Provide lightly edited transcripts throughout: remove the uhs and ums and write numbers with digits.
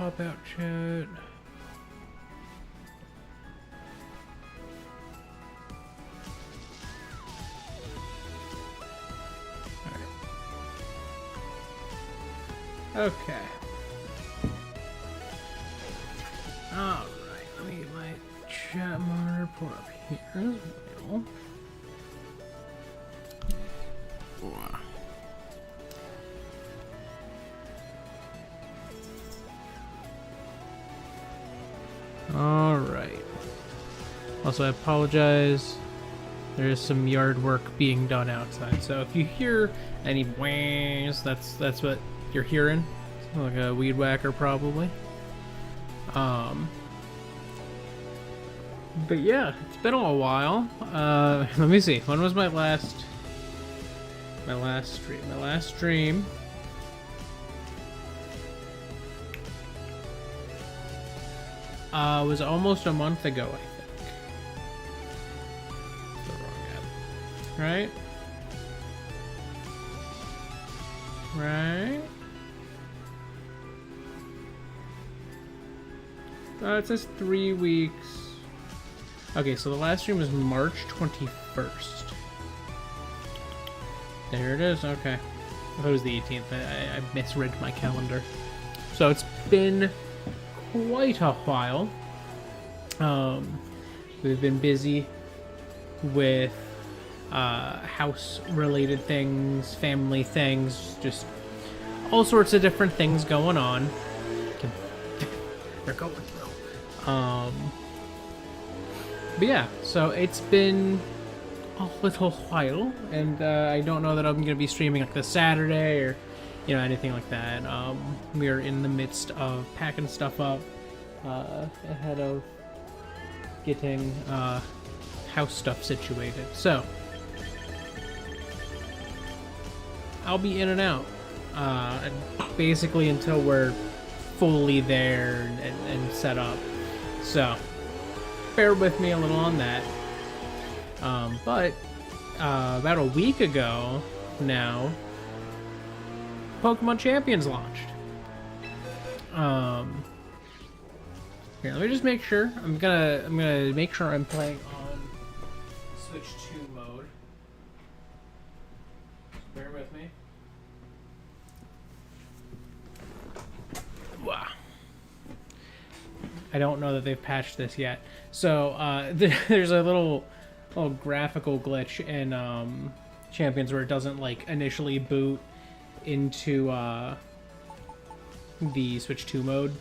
pop out chat. Okay. Alright, let me get my chat monitor pulled up here as well. Wow. Alright. Also, I apologize. There is some yard work being done outside, so if you hear any whans, that's what you're hearing. Like a weed whacker, probably. But yeah, it's been a while. Let me see. When was my last stream? My last stream was almost a month ago, I think. The wrong app. Right? Right? It says 3 weeks. Okay, so the last stream was March 21st. There it is, okay. I thought it was the 18th. I misread my calendar. So it's been quite a while. We've been busy with house-related things, family things, just all sorts of different things going on. They're going through. But yeah, so it's been a little while, and I don't know that I'm going to be streaming like this Saturday or, you know, anything like that. We are in the midst of packing stuff up ahead of getting house stuff situated. So I'll be in and out basically until we're fully there and set up. So bear with me a little on that. But about a week ago now, Pokemon Champions launched. Here, let me just make sure. I'm gonna make sure I'm playing on Switch 2 mode. Just bear with me. Wow. I don't know that they've patched this yet. So there's a little graphical glitch in Champions where it doesn't like initially boot into the Switch 2 mode.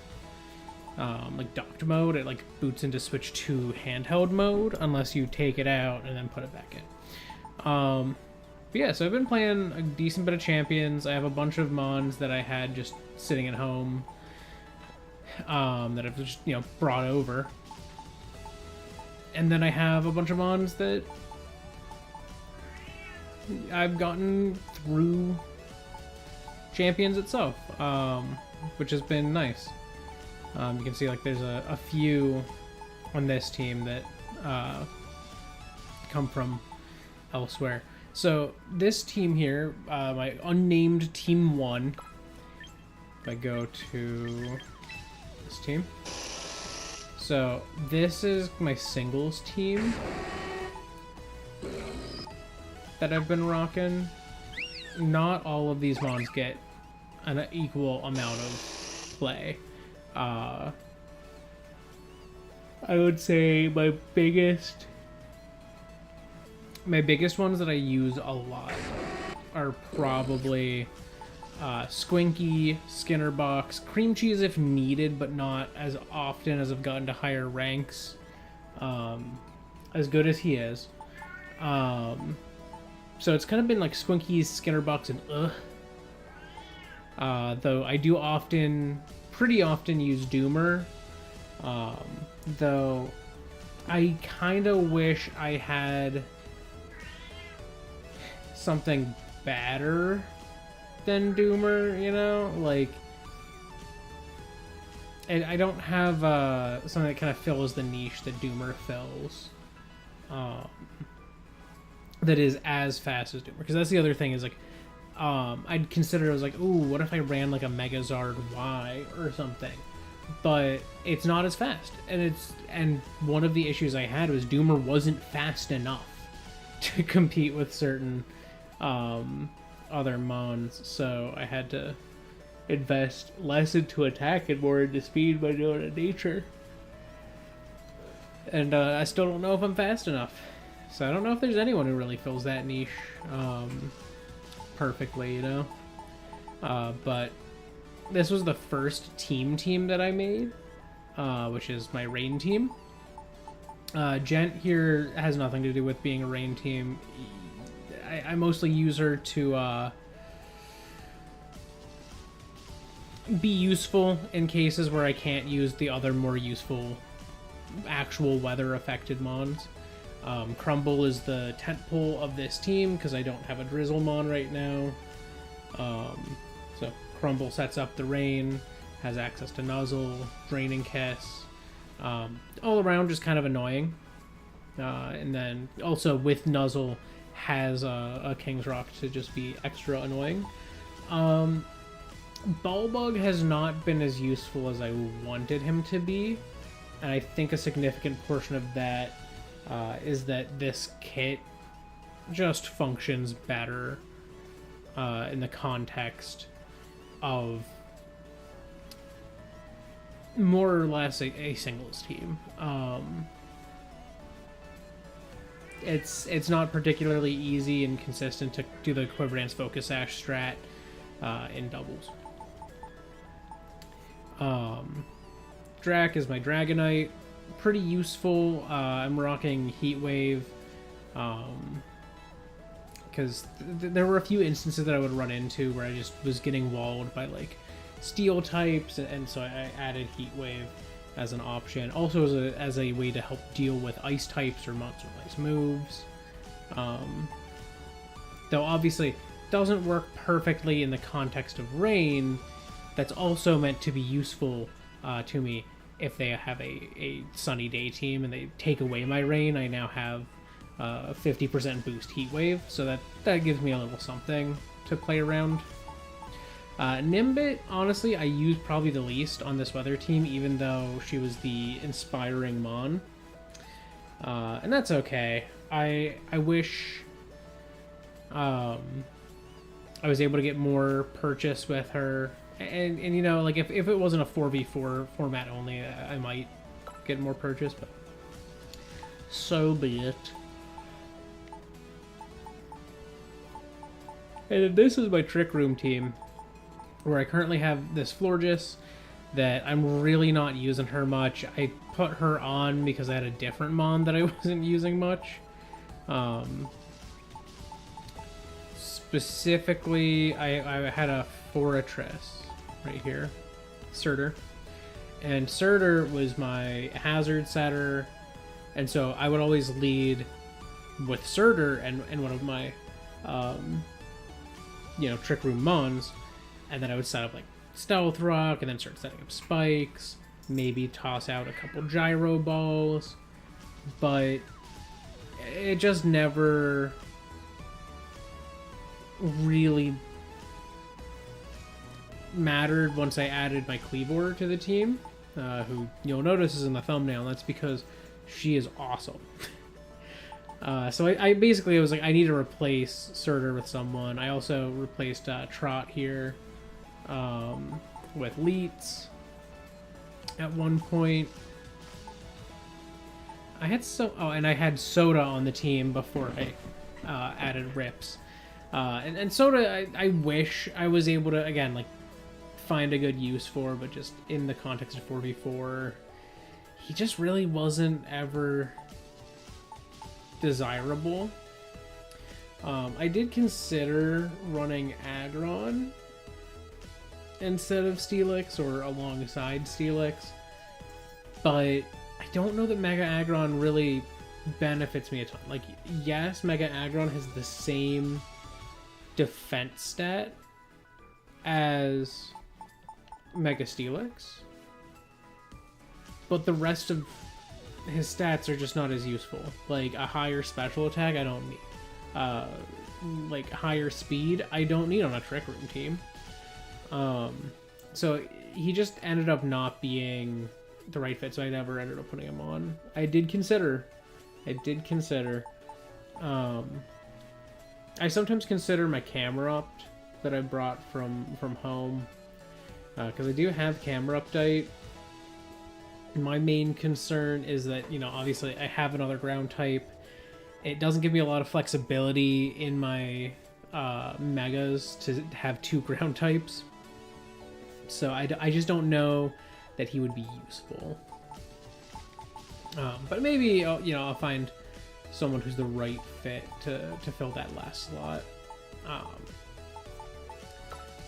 Like docked mode, it like boots into Switch 2 handheld mode unless you take it out and then put it back in. But yeah, so I've been playing a decent bit of Champions. I have a bunch of mons that I had just sitting at home that I've just, you know, brought over. And then I have a bunch of mons that I've gotten through Champions itself, which has been nice. You can see like there's a few on this team that come from elsewhere. So this team here, my unnamed Team 1, if I go to this team. So this is my singles team that I've been rocking. Not all of these mons get an equal amount of play. I would say my biggest ones that I use a lot are probably Squinky, Skinnerbox, Cream Cheese if needed, but not as often as I've gotten to higher ranks. As good as he is. So it's kind of been like Squinkies, Skinnerbox, and though I do pretty often use Doomer. Though I kind of wish I had something better than Doomer, you know? Like, I don't have something that kind of fills the niche that Doomer fills. That is as fast as Doomer. Because that's the other thing is, like, I'd consider it was like, ooh, what if I ran, like, a Megazard Y or something? but it's not as fast. And one of the issues I had was Doomer wasn't fast enough to compete with certain other mons, so I had to invest less into attack and more into speed by doing it nature. And I still don't know if I'm fast enough. So I don't know if there's anyone who really fills that niche perfectly, you know? But this was the first team that I made, which is my rain team. Gent here has nothing to do with being a rain team. I mostly use her to be useful in cases where I can't use the other more useful actual weather affected mons. Crumble is the tent pole of this team because I don't have a drizzle mon right now. So Crumble sets up the rain, has access to Nuzzle, Draining Kiss, all around just kind of annoying. And then also with Nuzzle has a King's Rock to just be extra annoying. Ballbug has not been as useful as I wanted him to be, and I think a significant portion of that is that this kit just functions better in the context of more or less a singles team. It's not particularly easy and consistent to do the Quiver Dance Focus Sash strat in doubles. Drac is my Dragonite. Pretty useful. I'm rocking Heat Wave because there were a few instances that I would run into where I just was getting walled by like steel types, and so I added Heat Wave as an option. Also as a way to help deal with ice types or monster ice moves. Though obviously doesn't work perfectly in the context of rain. That's also meant to be useful to me if they have a sunny day team and they take away my rain. I now have a 50% boost Heat Wave, so that gives me a little something to play around. Nimbit, honestly, I used probably the least on this weather team, even though she was the inspiring mon. And that's okay. I wish I was able to get more purchase with her. And you know, like, if it wasn't a 4v4 format only, I might get more purchase, but so be it. And this is my Trick Room team, where I currently have this Florges that I'm really not using her much. I put her on because I had a different mon that I wasn't using much. Specifically, I had a Fortress right here, Surtur. And Surtur was my hazard setter, and so I would always lead with Surtur and one of my Trick Room mons, and then I would set up like Stealth Rock and then start setting up spikes, maybe toss out a couple gyro balls, but it just never really mattered once I added my Cleavor to the team, who you'll notice is in the thumbnail. That's because she is awesome. So I basically was like, I need to replace Surtur with someone. I also replaced Trot here with Leets at one point. I had and I had Soda on the team before I added Rips. And Soda, I wish I was able to, again, like, find a good use for, but just in the context of 4v4, he just really wasn't ever desirable. I did consider running Aggron instead of Steelix or alongside Steelix, but I don't know that Mega Aggron really benefits me a ton. Like, yes, Mega Aggron has the same defense stat as Mega Steelix, but the rest of his stats are just not as useful. Like, a higher special attack, I don't need. Like, higher speed, I don't need on a Trick Room team. So he just ended up not being the right fit, so I never ended up putting him on. I did consider. I sometimes consider my camera up that I brought from home, because I do have camera update. My main concern is that, you know, obviously I have another ground type. It doesn't give me a lot of flexibility in my megas to have 2 ground types. So I just don't know that he would be useful. But maybe, you know, I'll find someone who's the right fit to fill that last slot.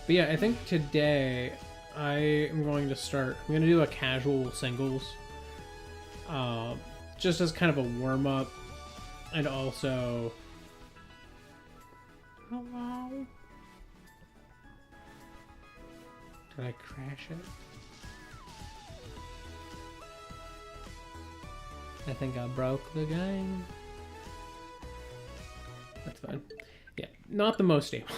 But yeah, I think today I am going to start. I'm going to do a casual singles, just as kind of a warm up, and also. Hello. Did I crash it? I think I broke the game. That's fine. Yeah, not the most stable.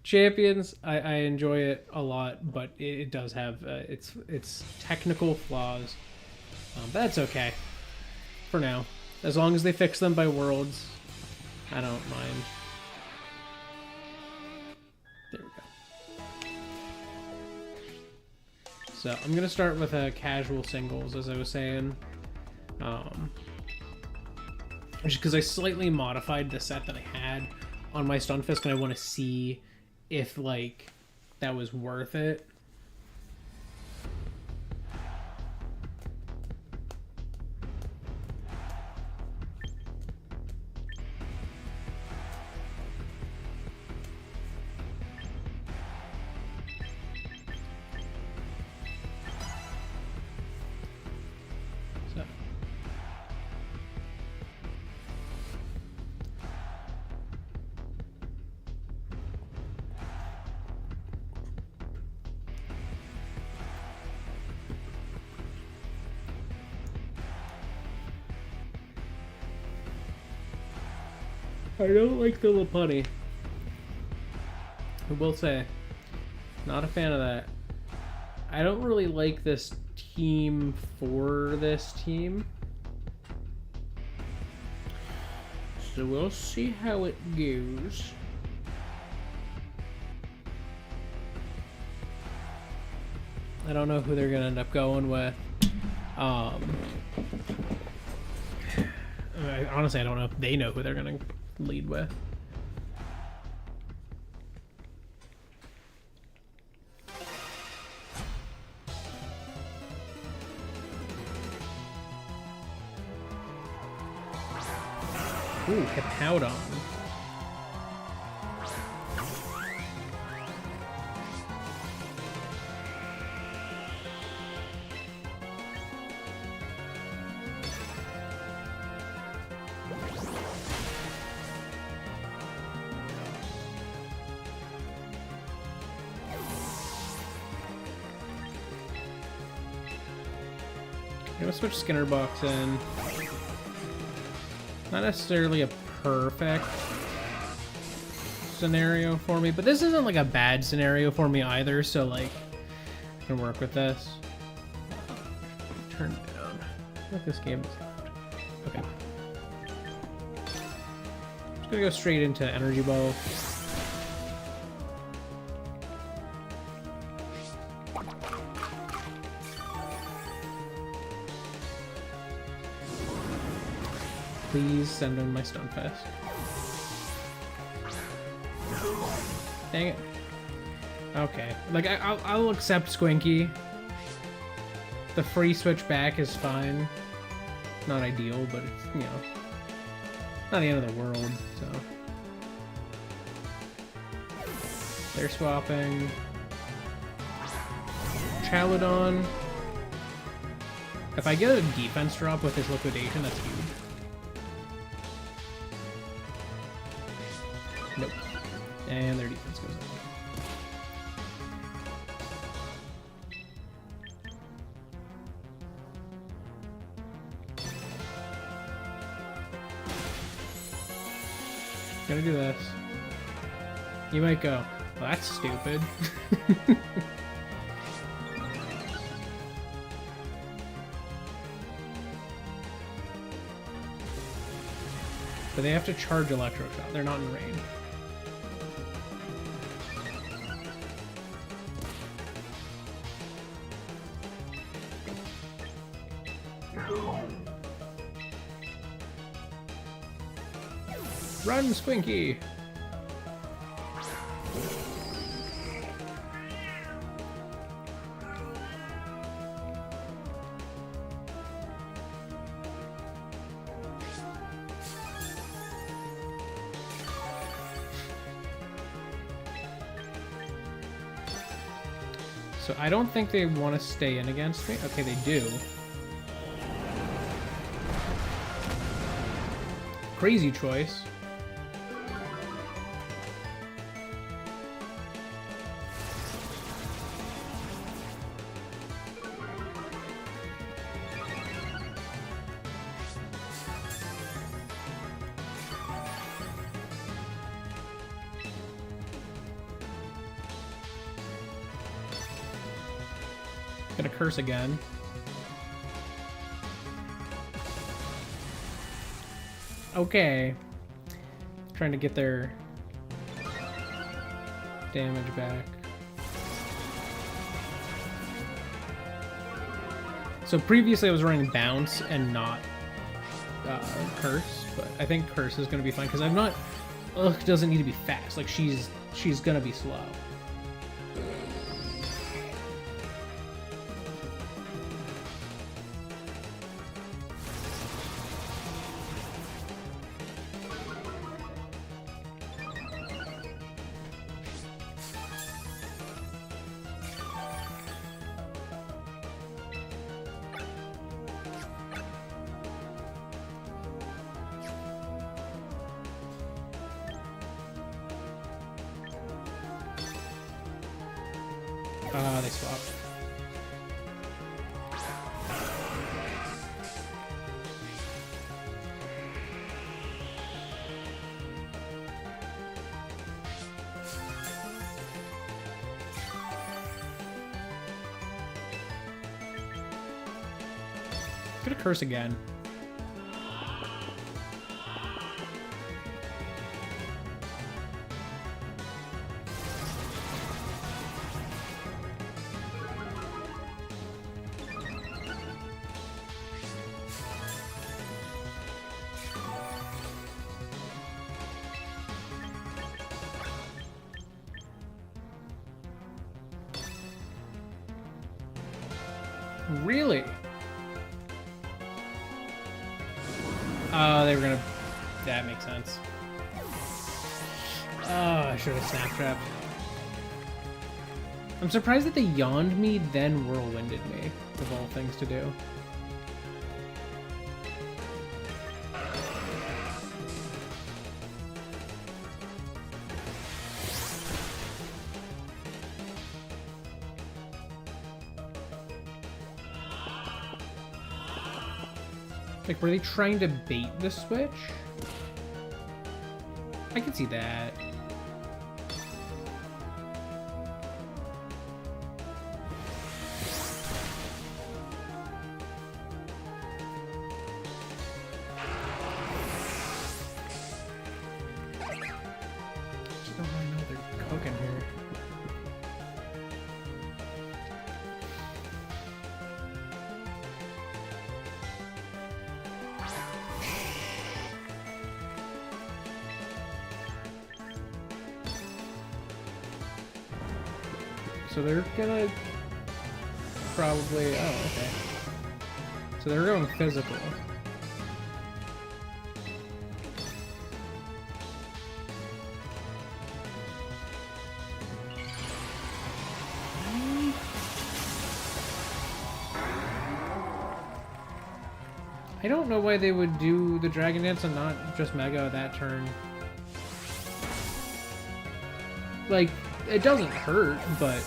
Champions, I enjoy it a lot, but it does have its technical flaws. But that's okay for now. As long as they fix them by Worlds, I don't mind. There we go. So I'm gonna start with a casual singles, as I was saying. Just because I slightly modified the set that I had on my Stunfisk, and I want to see if, like, that was worth it. So. I don't like the Lopunny. I will say, not a fan of that. I don't really like this team for this team. So we'll see how it goes. I don't know who they're gonna end up going with. Honestly, I don't know if they know who they're gonna lead with. Ooh, Hippowdon. I'm gonna switch Skinner Box in. Not necessarily a perfect scenario for me, but this isn't like a bad scenario for me either, so like I can work with this. Turn down. I think this game is loud. Okay. Just gonna go straight into Energy Ball. Please send in my Stunfest. Dang it. Okay. Like, I'll accept Squinky. The free switch back is fine. Not ideal, but it's, you know, not the end of the world, so. They're swapping. Chaludon. If I get a defense drop with his liquidation, that's huge. Nope. And their defense goes up. Gonna do this. You might go, well, that's stupid. But they have to charge Electro Shot. They're not in range. Run, Squinky! So I don't think they want to stay in against me. Okay, they do. Crazy choice. Gonna curse again. Okay. Trying to get their damage back. So previously I was running Bounce and not Curse, but I think Curse is gonna be fine because I'm not. Ugh, doesn't need to be fast. Like she's gonna be slow. They swapped. Gonna curse again. Really? Oh, they were gonna... That makes sense. Oh, I should have snap trapped. I'm surprised that they yawned me, then whirlwinded me, of all things to do. Like, were they trying to bait the switch? I can see that. Just don't want to know they're cooking here. So they're gonna probably, oh, okay. So they're going physical. I don't know why they would do the Dragon Dance and not just Mega that turn. Like, it doesn't hurt, but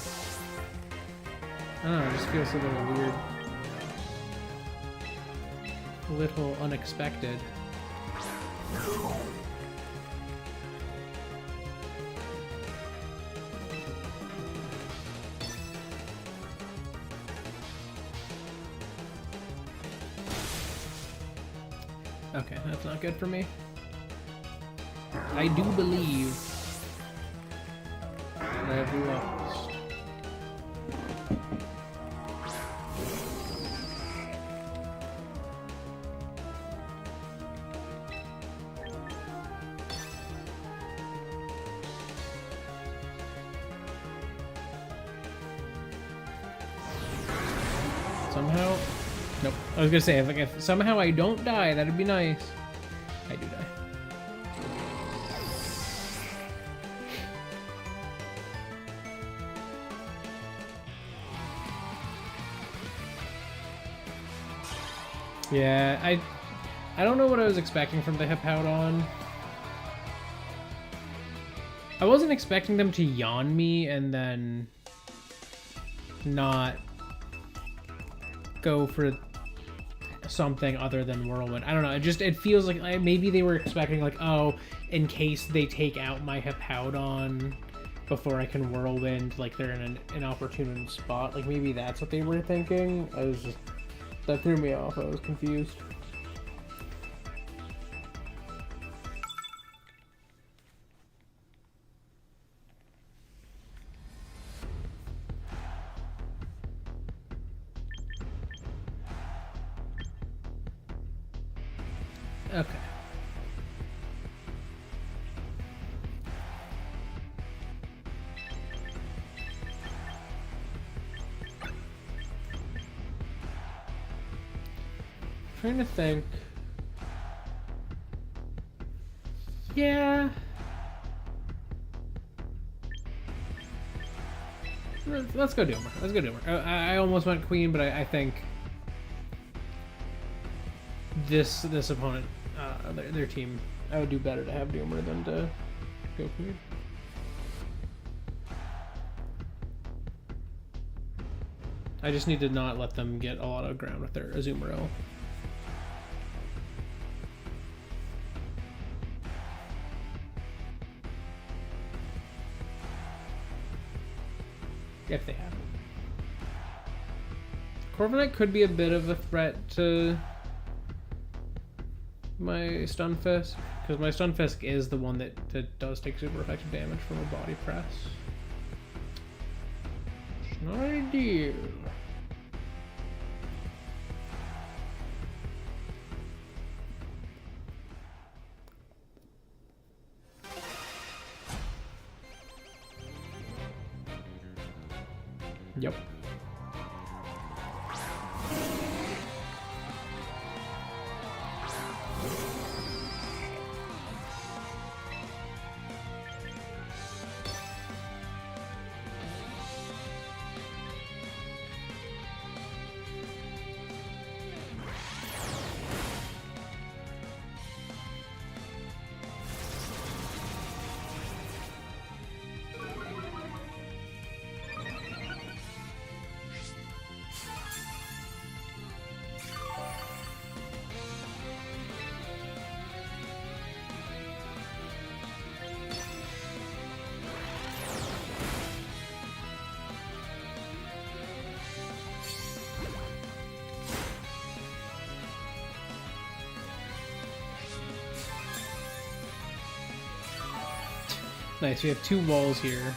I don't know, it just feels a little weird. A little unexpected. Okay, that's not good for me. I do believe I've lost. Somehow, nope. I was gonna say if somehow I don't die, that'd be nice. I do die. Yeah, I don't know what I was expecting from the Hippowdon. I wasn't expecting them to yawn me and then not go for something other than Whirlwind. I don't know. It feels like maybe they were expecting like, oh, in case they take out my Hippowdon before I can Whirlwind, like they're in an inopportune spot. Like maybe that's what they were thinking. That threw me off. I was confused. Okay. Trying to think. Yeah. Let's go Doomer. Let's go Doomer. I almost went Queen, but I think this opponent, their team, I would do better to have Doomer than to go Queen. I just need to not let them get a lot of ground with their Azumarill. If they have it. Corviknight could be a bit of a threat to my Stunfisk, because my Stunfisk is the one that does take super effective damage from a body press. It's not ideal. Yep. Nice, we have two walls here.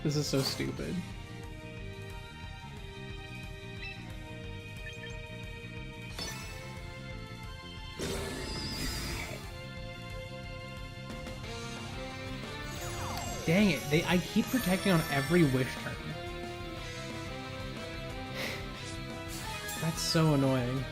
This is so stupid. Dang it, I keep protecting on every wish turn. That's so annoying.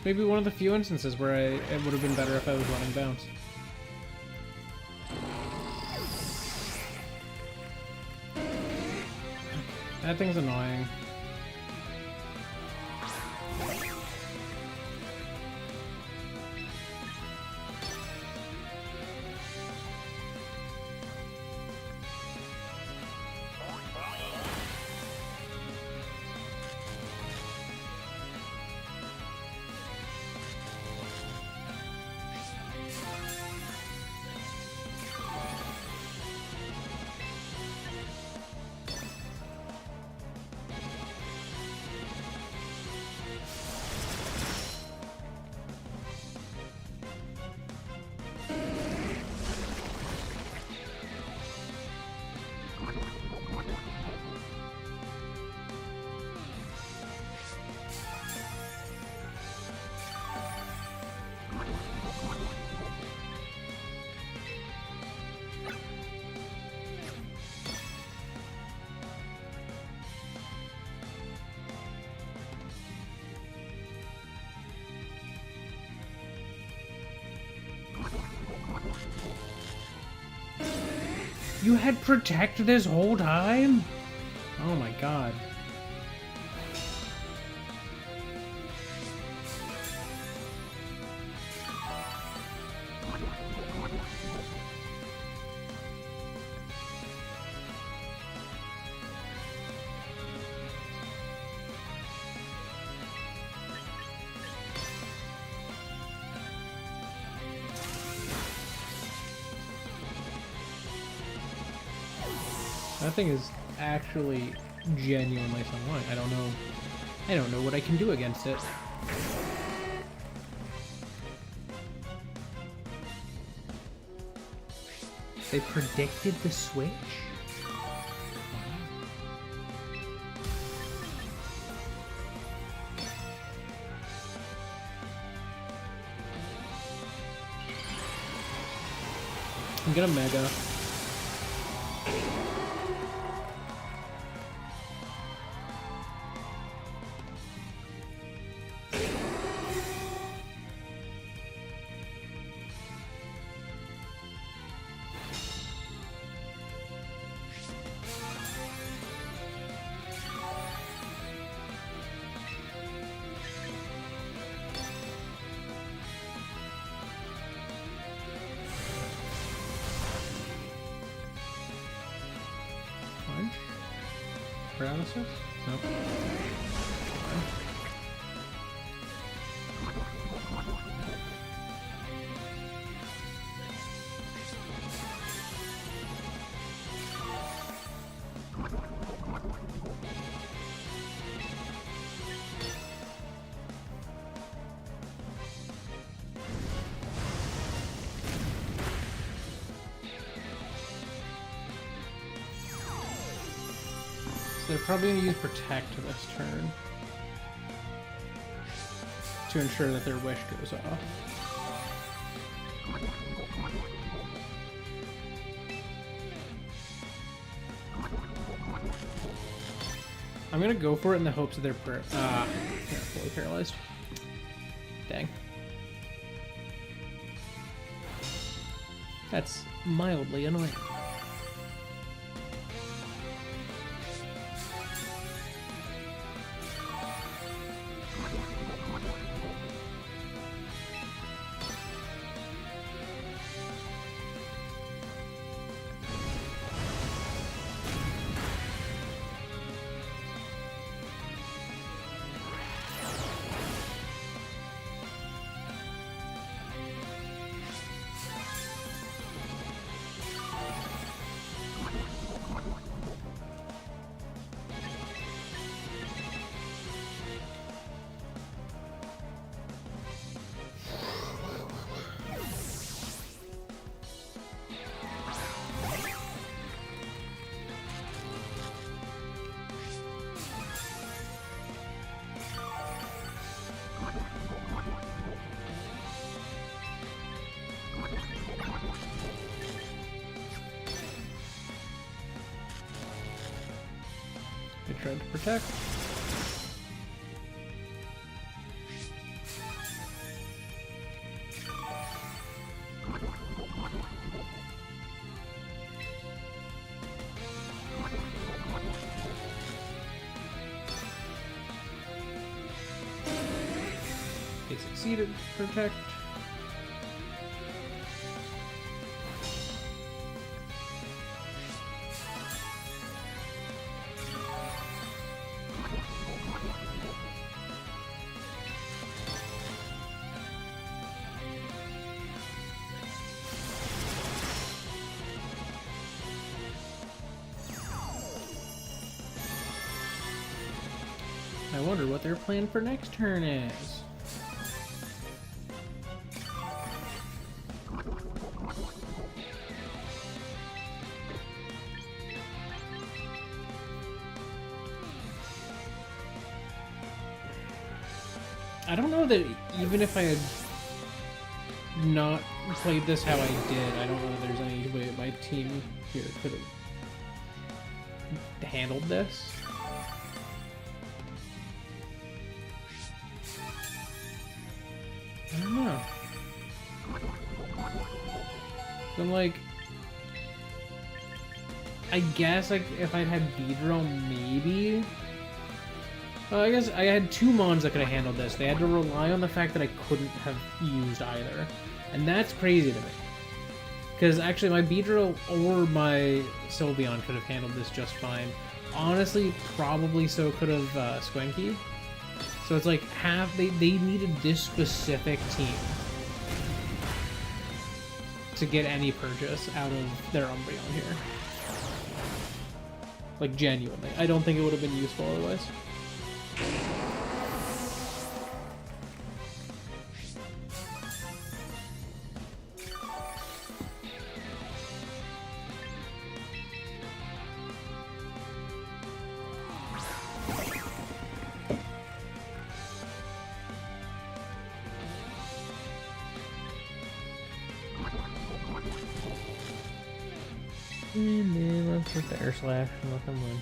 Maybe one of the few instances where it would have been better if I was running bounce. That thing's annoying. You had protect this whole time? Oh my god. That thing is actually genuinely so annoying. I don't know what I can do against it. They predicted the switch? I'm gonna mega. Paralysis? Nope. They're probably going to use Protect this turn to ensure that their wish goes off. I'm gonna go for it in the hopes that they're fully paralyzed. Dang. That's mildly annoying. I tried to protect. They succeeded to protect. I wonder what their plan for next turn is. I don't know that even if I had not played this how I did, I don't know that there's any way my team here could have handled this. I don't know. So I'm like, I guess like if I'd had Beedrill, maybe. Well, I guess I had two Mons that could have handled this. They had to rely on the fact that I couldn't have used either, and that's crazy to me. Because actually, my Beedrill or my Sylveon could have handled this just fine. Honestly, probably so could have Squinky. So it's like they needed this specific team to get any purchase out of their Umbreon here. Like genuinely, I don't think it would have been useful otherwise. And then let's hit the Air Slash and let them win.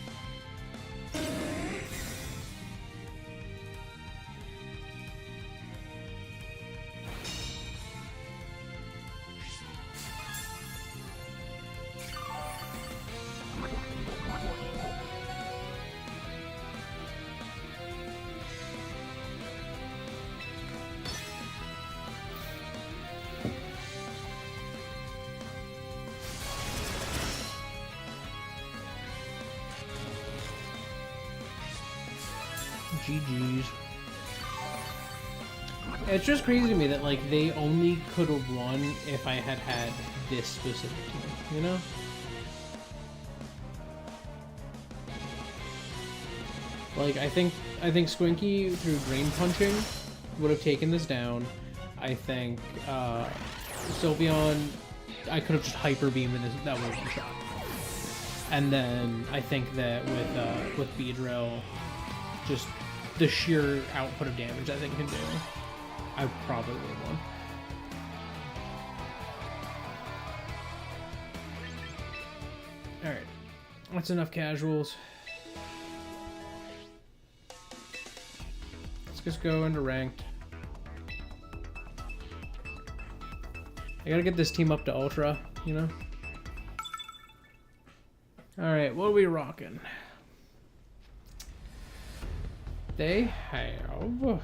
GG's. It's just crazy to me that like they only could have won if I had had this specific team, you know? Like I think Squinky through Drain Punching would have taken this down. I think Sylveon, I could have just Hyper Beam and that would have been shot. And then I think that with Beedrill, just the sheer output of damage that thing can do, I probably would have won. Alright, that's enough casuals. Let's just go into ranked. I gotta get this team up to ultra, you know? Alright, what are we rocking? They have...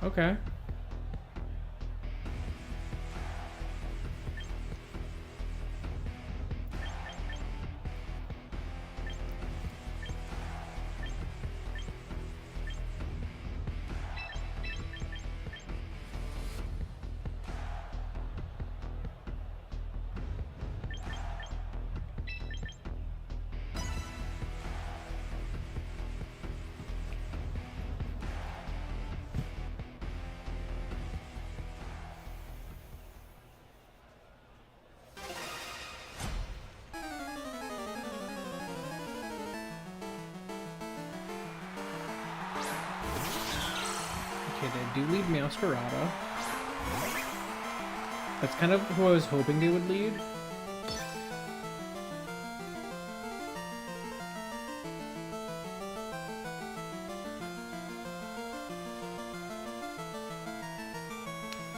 Okay. Okay, they do lead Masquerada. That's kind of who I was hoping they would lead.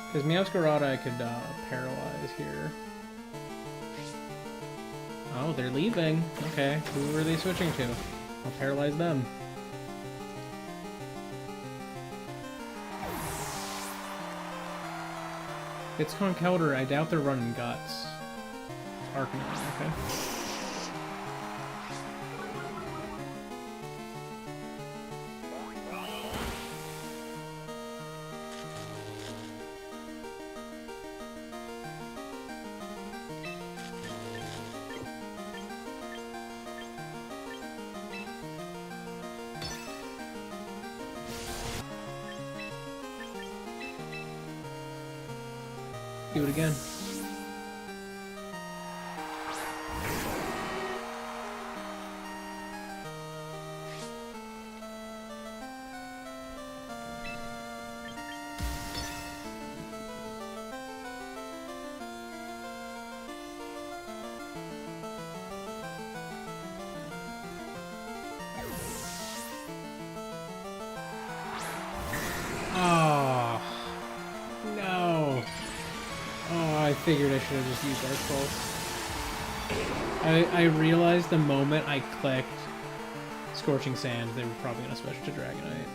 Because Masquerada I could paralyze here. Oh, they're leaving. Okay, who are they switching to? I'll paralyze them. It's Conkelder. I doubt they're running Guts. Arcanine, okay. Do it again. Oh, no. Oh, I figured I should have just used Dark Pulse. I realized the moment I clicked Scorching Sands, they were probably going to switch to Dragonite.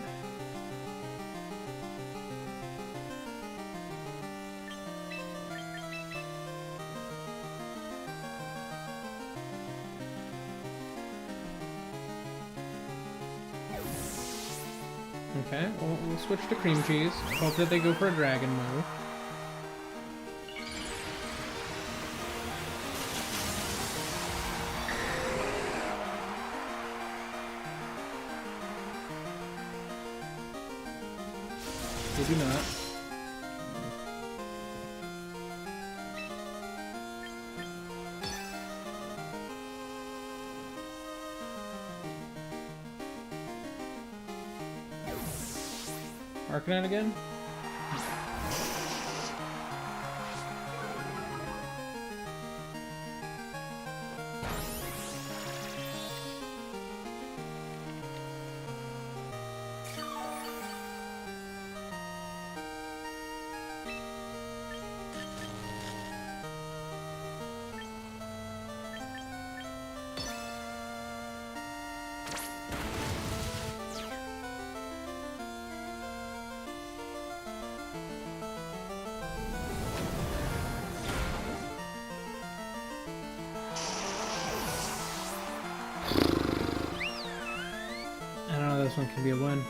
Okay, well, we'll switch to Cream Cheese. Hope that they go for a Dragon move. They do not. Arcanine again? This one can be a win.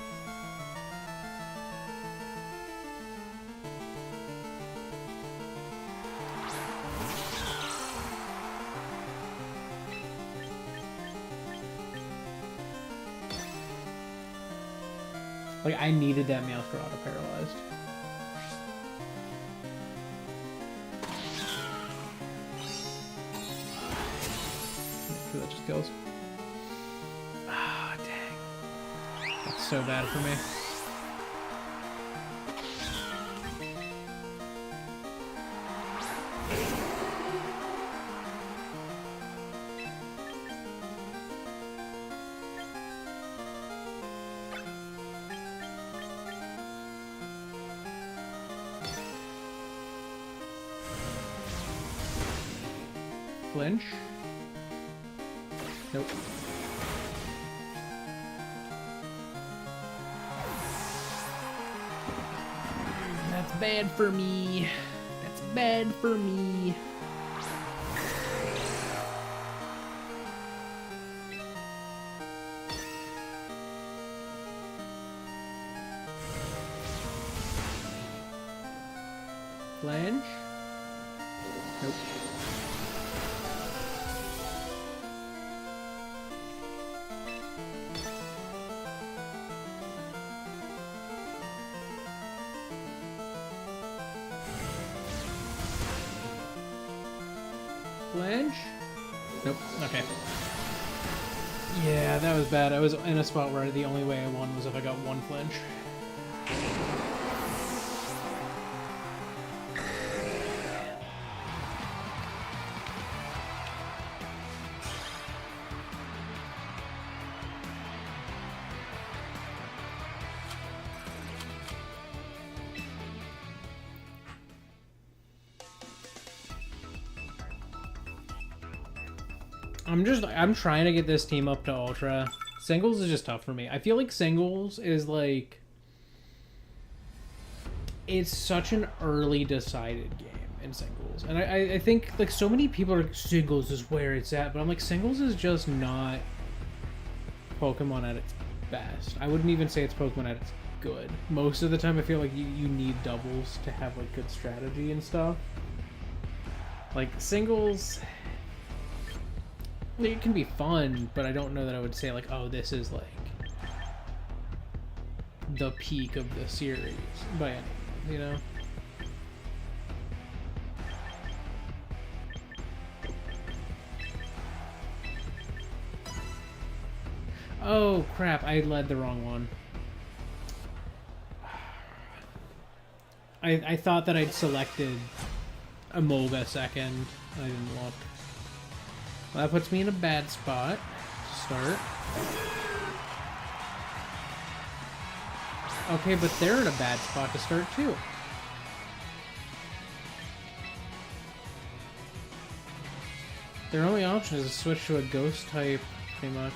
Like, I needed that Masquerada paralyzed. That just kills. Ah, dang. That's so bad for me. Flinch. Nope. That's bad for me. That's bad for me. Flinch? Nope. Flinch? Nope. Okay. Yeah, that was bad. I was in a spot where the only way I won was if I got one flinch. I'm trying to get this team up to Ultra. Singles is just tough for me. I feel like singles is like... It's such an early decided game in singles. And I think like so many people are like, singles is where it's at. But I'm like, singles is just not Pokemon at its best. I wouldn't even say it's Pokemon at its good. Most of the time I feel like you need doubles to have like good strategy and stuff. Like singles... It can be fun, but I don't know that I would say like, oh, this is like the peak of the series by any means, you know? Oh crap, I led the wrong one. I thought that I'd selected Emolga second. I didn't look. Well, that puts me in a bad spot to start. Okay, but they're in a bad spot to start too. Their only option is to switch to a ghost type, pretty much.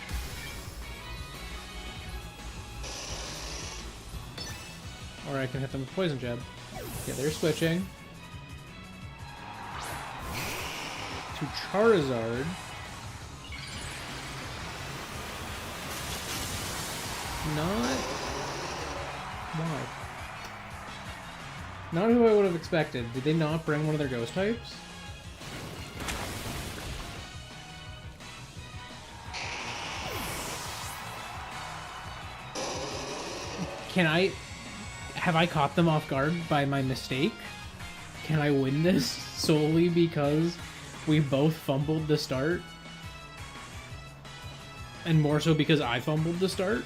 Or I can hit them with Poison Jab. Yeah, they're switching to Charizard. Not... Why? Not who I would have expected. Did they not bring one of their ghost types? Can I... Have I caught them off guard by my mistake? Can I win this solely because we both fumbled the start? And more so because I fumbled the start?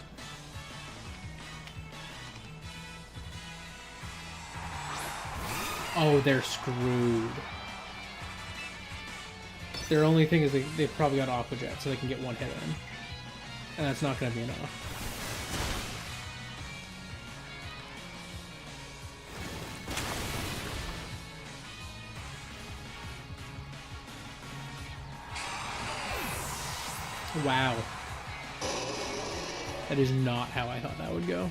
Oh, they're screwed. Their only thing is they've probably got Aqua Jet, so they can get one hit in. And that's not going to be enough. Wow. That is not how I thought that would go.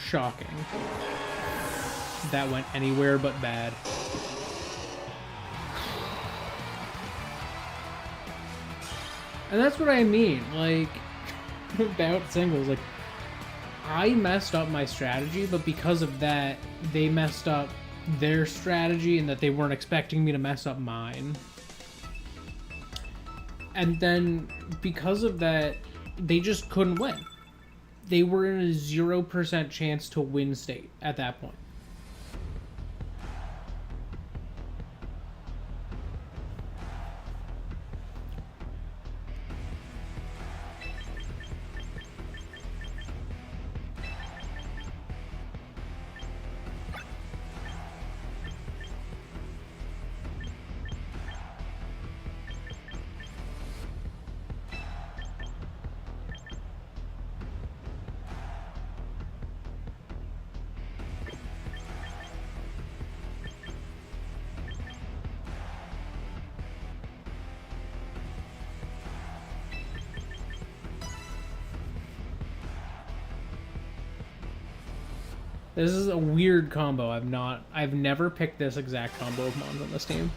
Shocking. That went anywhere but bad. And that's what I mean, like, about singles, like, I messed up my strategy, but because of that, they messed up their strategy and that they weren't expecting me to mess up mine. And then, because of that, they just couldn't win. They were in a 0% chance to win state at that point. This is a weird combo. I've never picked this exact combo of mons on this team.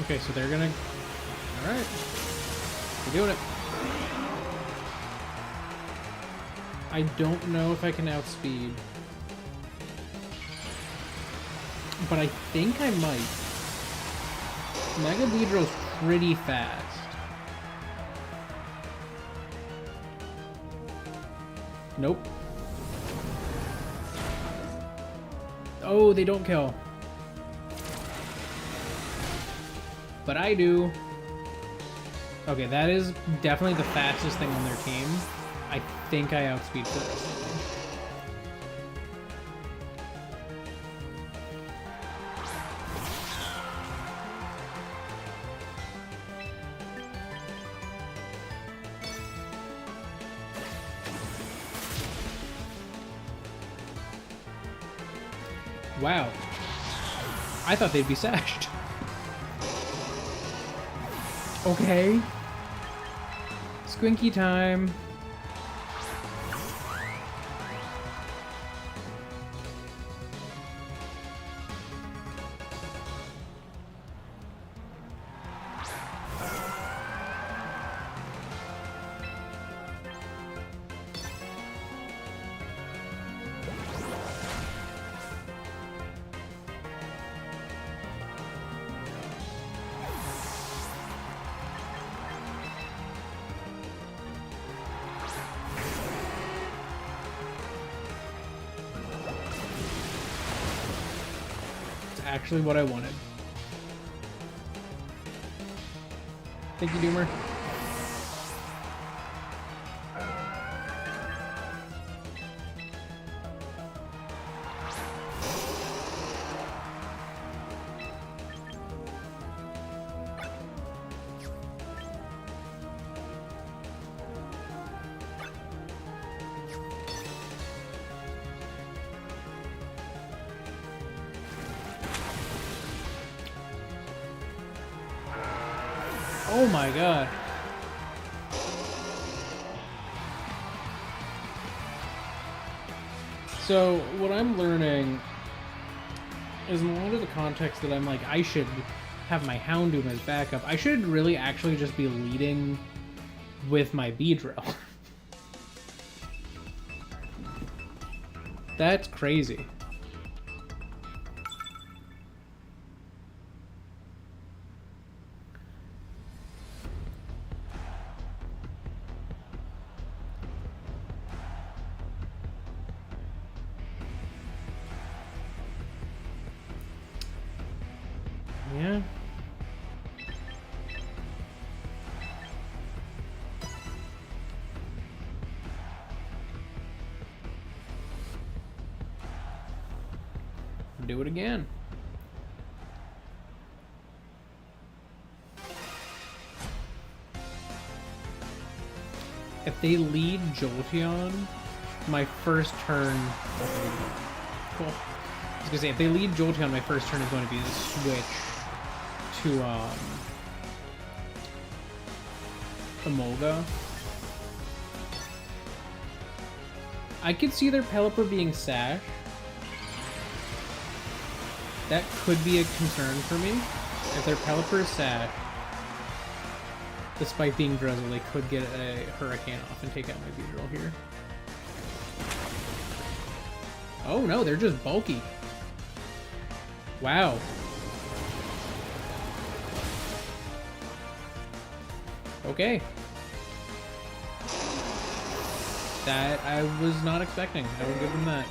Okay, so they're gonna... Alright. We're doing it. I don't know if I can outspeed. But I think I might. Mega Beedrill's pretty fast. Nope. Oh, they don't kill. But I do. Okay, that is definitely the fastest thing on their team. I think I outspeed the rest of them. Wow. I thought they'd be sashed. Okay. Squinky time. Actually what I wanted. Thank you, Doomer. Oh my god. So, what I'm learning is in a lot of the context that I'm like, I should have my Houndoom as backup. I should really actually just be leading with my Beedrill. That's crazy. Yeah. Do it again. If they lead Jolteon, my first turn... Cool. I was gonna say, if they lead Jolteon, my first turn is going to be the switch to Emolga. I could see their Pelipper being Sash. That could be a concern for me. If their Pelipper is Sash, despite being Drizzle, they could get a Hurricane off and take out my Beedrill here. Oh no, they're just bulky. Wow. Okay. That I was not expecting. I will give them that.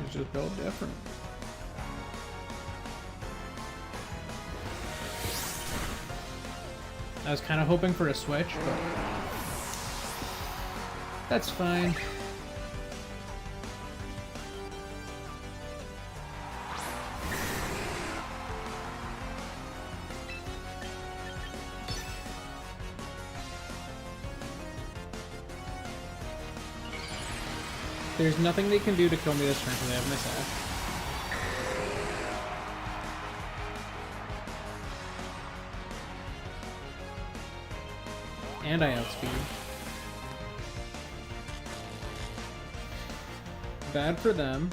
It's just built different. I was kind of hoping for a switch, but that's fine. There's nothing they can do to kill me this turn because I have my sash. And I outspeed. Bad for them.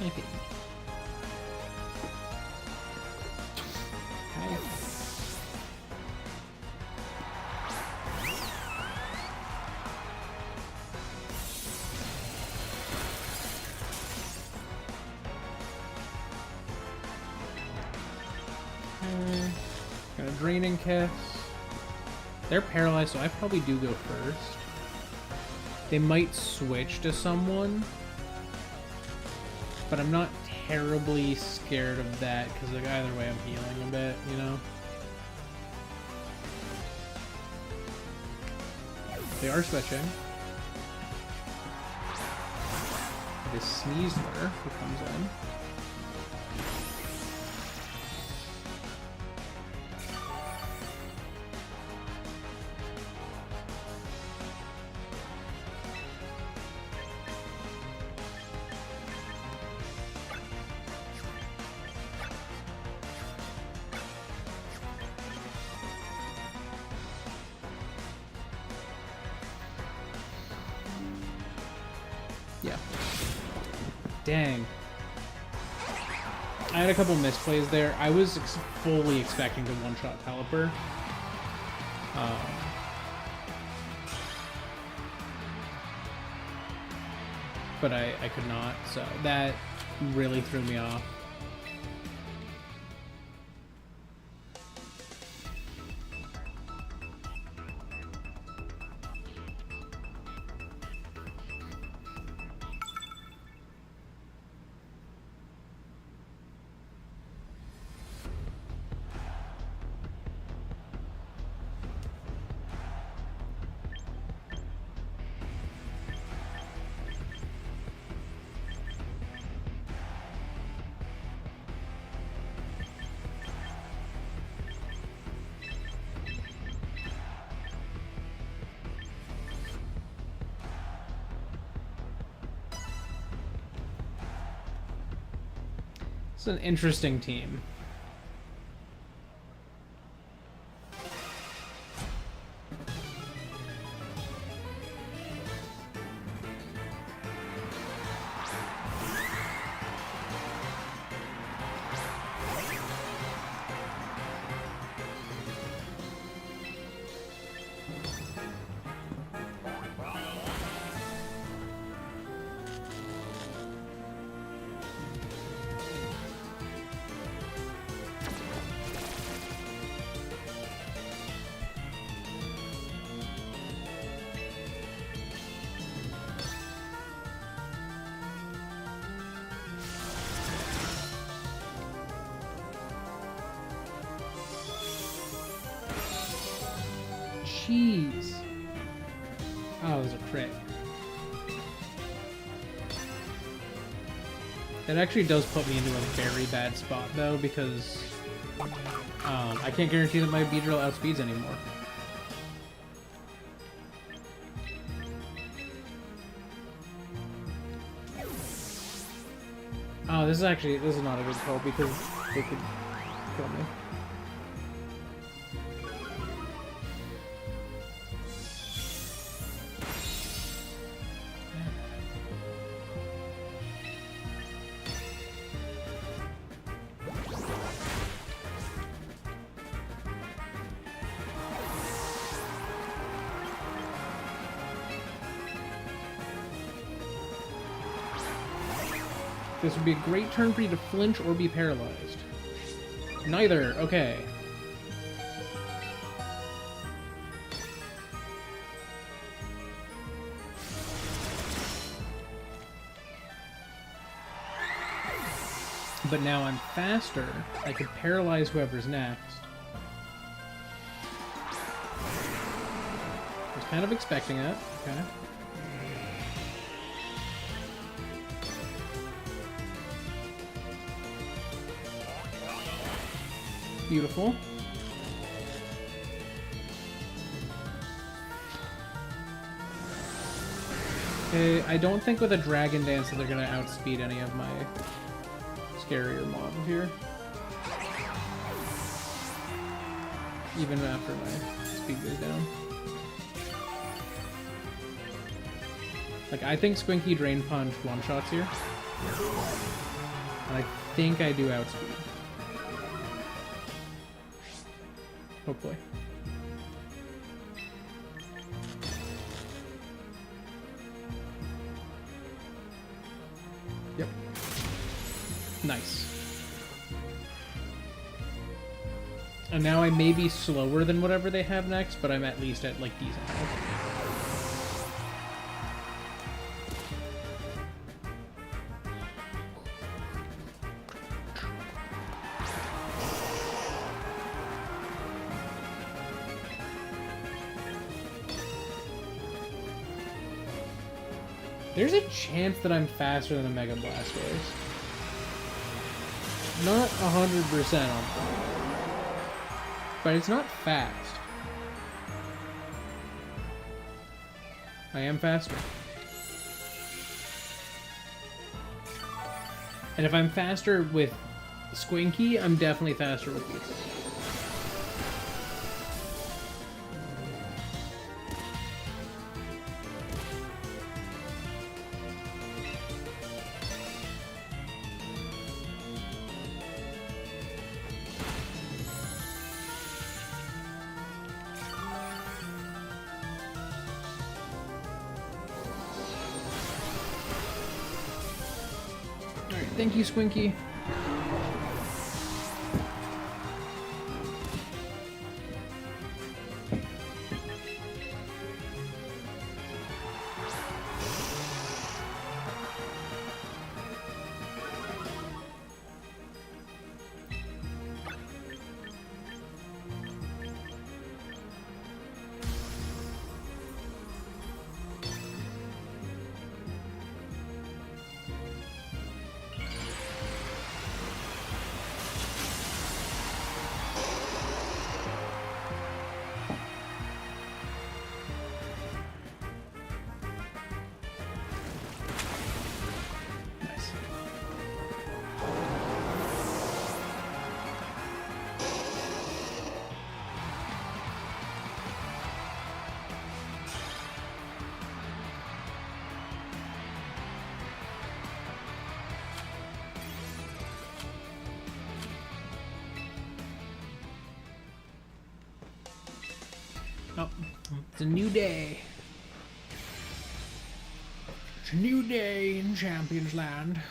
Okay. Got a draining kiss. They're paralyzed, so I probably do go first. They might switch to someone, but I'm not terribly scared of that because like either way I'm healing a bit, you know? They are switching. It is Sneasler who comes in. Yeah. Dang. I had a couple misplays there. I was fully expecting to one-shot Pelipper. But I could not, so that really threw me off. It's an interesting team. Jeez. Oh, it was a crit. That actually does put me into a very bad spot, though, because I can't guarantee that my Beedrill outspeeds anymore. Oh, this is not a good call because they could kill me. This would be a great turn for you to flinch or be paralyzed. Neither. Okay. But now I'm faster. I could paralyze whoever's next. I was kind of expecting it. Okay. Beautiful. Okay, I don't think with a Dragon Dance that they're gonna outspeed any of my scarier mob here. Even after my speed goes down. Like, I think Squinky Drain Punch one-shots here. And I think I do outspeed. Hopefully. Yep. Nice. And now I may be slower than whatever they have next, but I'm at least at, like, decent health. There's a chance that I'm faster than a Mega Blastoise. Not 100% on that. But it's not fast. I am faster. And if I'm faster with Squinky, I'm definitely faster with Pizza. Thank you, Squinky. Oh, it's a new day. It's a new day in Champions Land.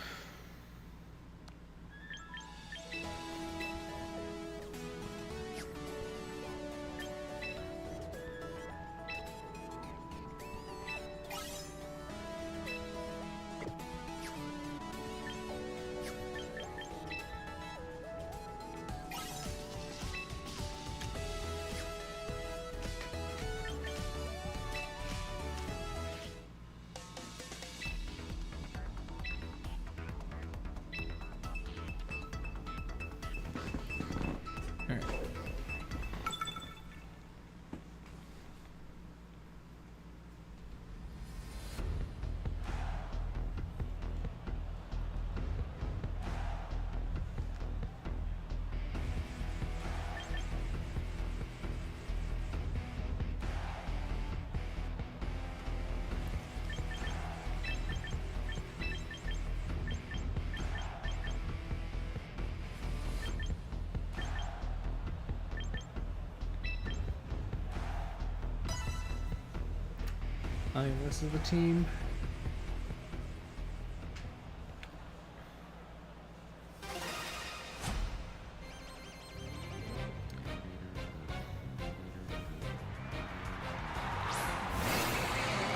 This is the team.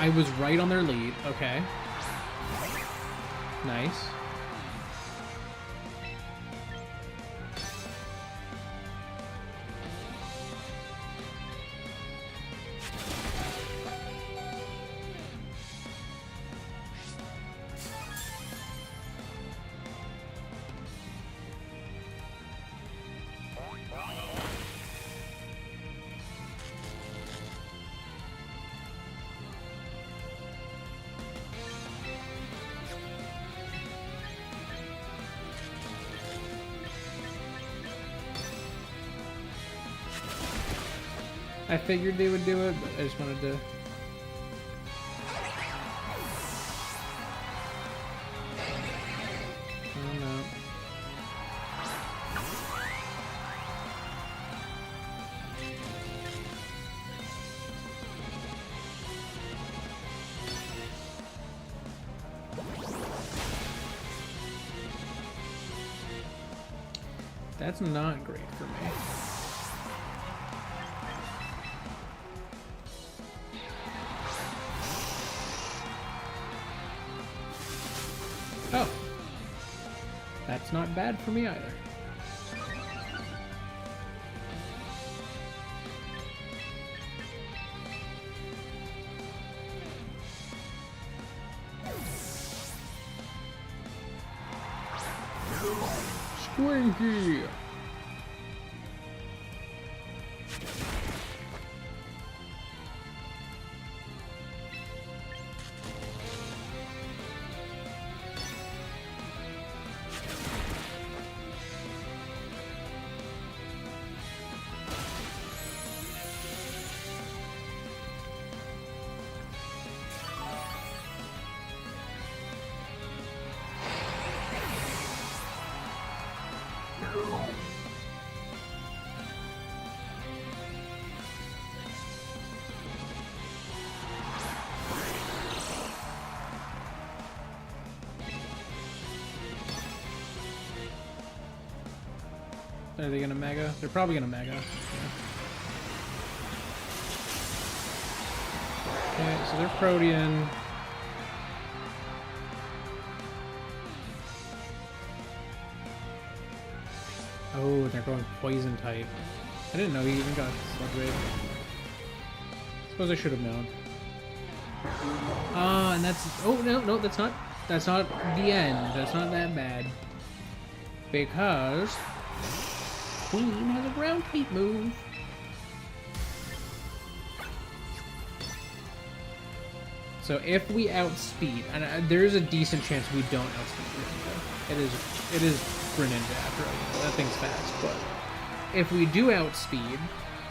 I was right on their lead. Okay. Nice. I figured they would do it, but I just wanted to... I don't know. That's not great for me. Oh. That's not bad for me either. Squinky! Are they gonna mega? They're probably gonna mega. Yeah. Okay, so they're Protean. Oh, they're going poison type. I didn't know he even got Sludge Wave. Suppose I should have known. Ah, and that's... Oh, no, that's not the end. That's not that bad. Because... Queen has a ground type move. So if we outspeed, and there's a decent chance we don't outspeed Greninja. It is Greninja after all. That thing's fast, but if we do outspeed,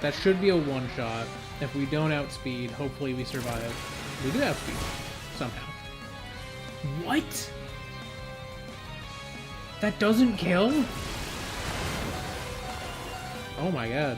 that should be a one-shot. If we don't outspeed, hopefully we survive. We do outspeed somehow. What? That doesn't kill? Oh my god.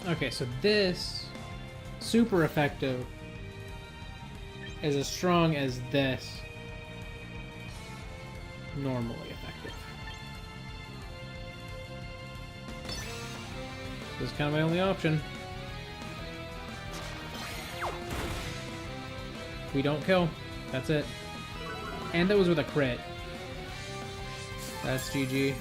Okay, so this, super effective, is as strong as this, normally effective. This is kind of my only option. We don't kill. That's it. And that was with a crit. That's GG.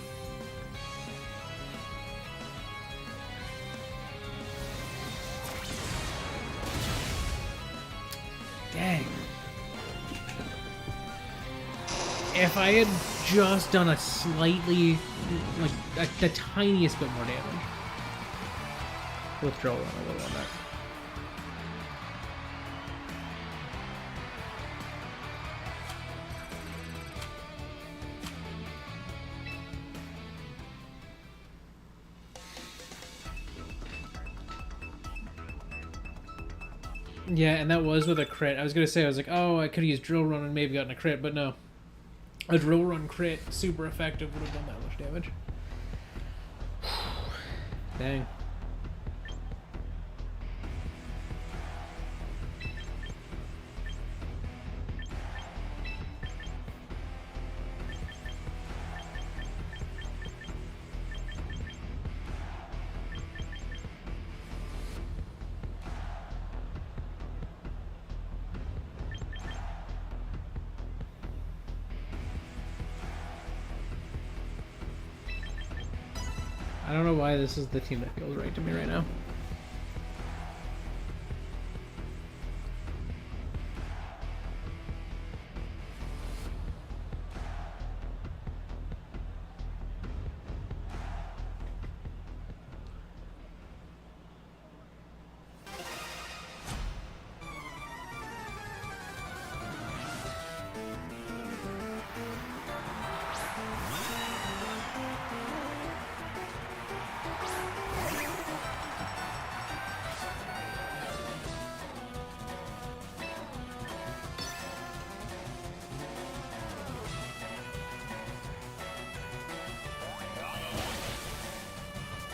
Dang. If I had just done a slightly, like, the tiniest bit more damage. Withdrawal on a little on that. Yeah, and that was with a crit. I was gonna say, I was like, oh, I could have used drill run and maybe gotten a crit, but no. A drill run crit, super effective, would have done that much damage. Dang. I don't know why this is the team that feels right to me right now.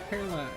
Paralyzed.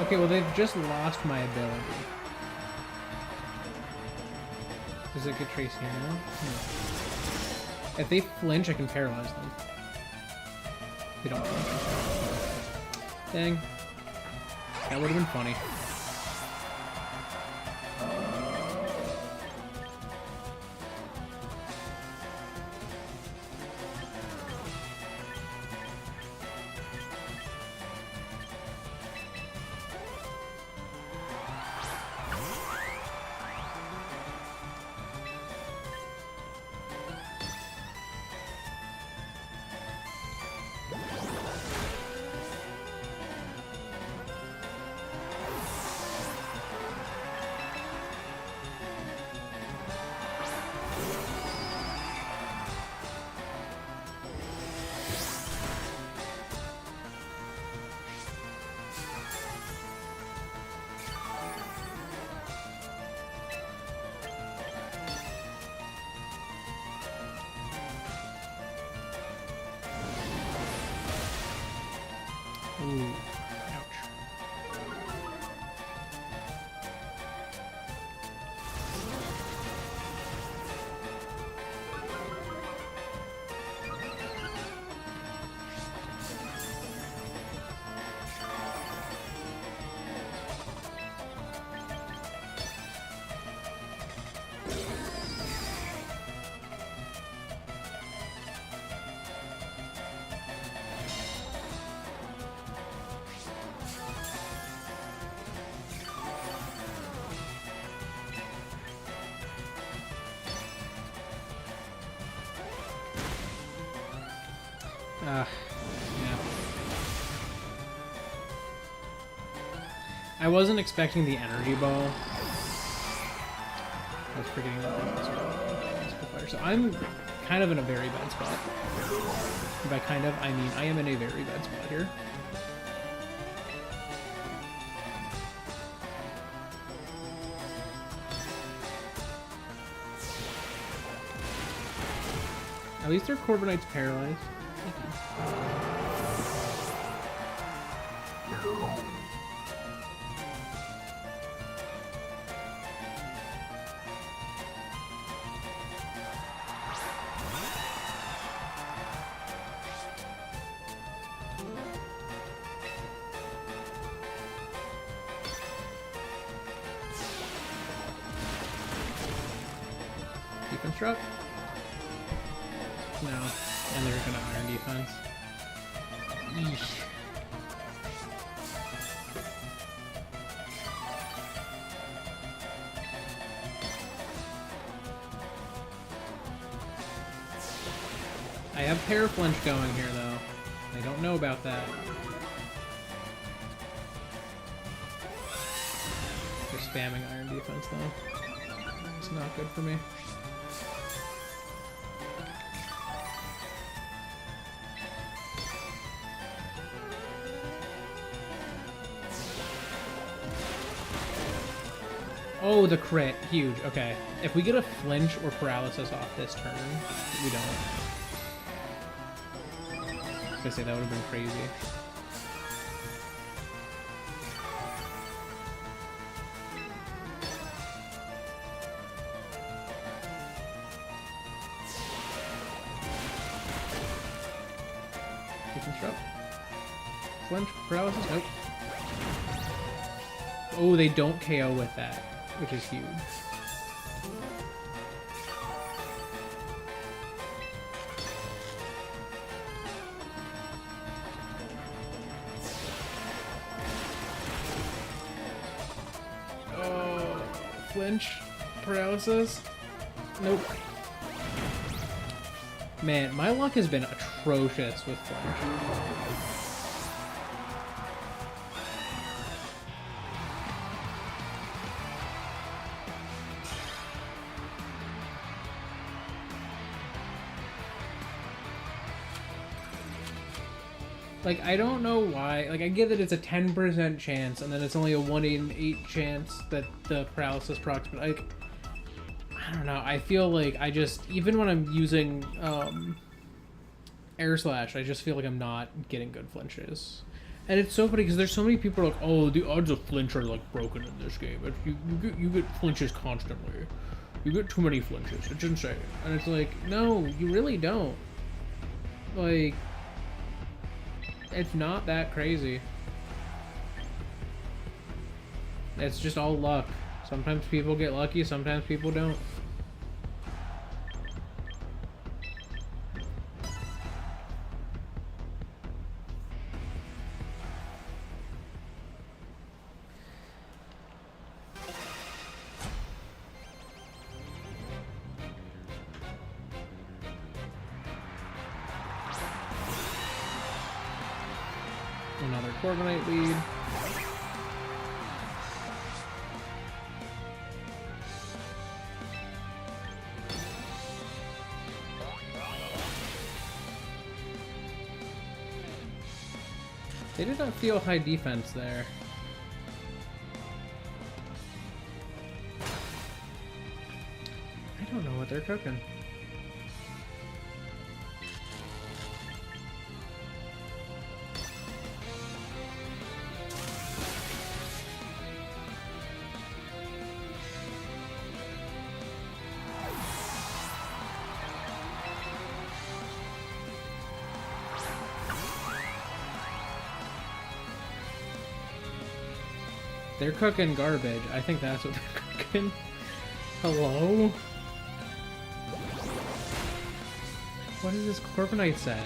Okay, well, they've just lost my ability. Does it get Trace here now? No. If they flinch, I can paralyze them. They don't flinch. Dang. That would have been funny. Ooh, ouch. Yeah. I wasn't expecting the energy ball. I was forgetting that. So I'm kind of in a very bad spot. And by kind of, I mean I am in a very bad spot here. At least their Corviknight's paralyzed. Construct? No. And they're gonna Iron Defense. Yeesh. I have Paraflinch going here, though. I don't know about that. They're spamming Iron Defense, though. It's not good for me. Oh, the crit. Huge. Okay. If we get a flinch or paralysis off this turn, we don't. I was gonna say, that would have been crazy. Deconstruct. Flinch, paralysis? Nope. Oh, they don't KO with that, which is huge. Oh, flinch, paralysis? Nope. Man, my luck has been atrocious with flinch. Like, I don't know why. Like, I get that it's a 10% chance, and then it's only a 1 in 8 chance that the paralysis procs, but, like, I don't know. I feel like I just, even when I'm using Air Slash, I just feel like I'm not getting good flinches. And it's so funny, because there's so many people who are like, oh, the odds of flinch are, like, broken in this game. You get flinches constantly. You get too many flinches. It's insane. And it's like, no, you really don't. Like, it's not that crazy. It's just all luck. Sometimes people get lucky, sometimes people don't. Another Corviknight lead. They did not feel high defense there. I don't know what they're cooking. They're cooking garbage. I think that's what they're cooking. Hello? What is this Corviknight set?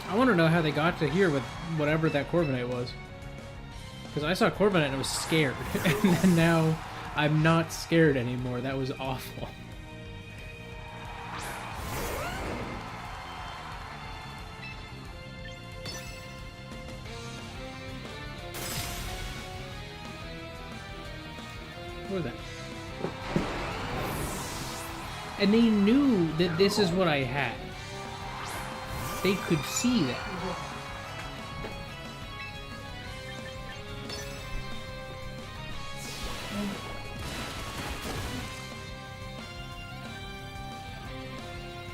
I want to know how they got to here with whatever that Corviknight was. Because I saw Corviknight and I was scared. And then now I'm not scared anymore. That was awful. What was that? And they knew that this is what I had. They could see that.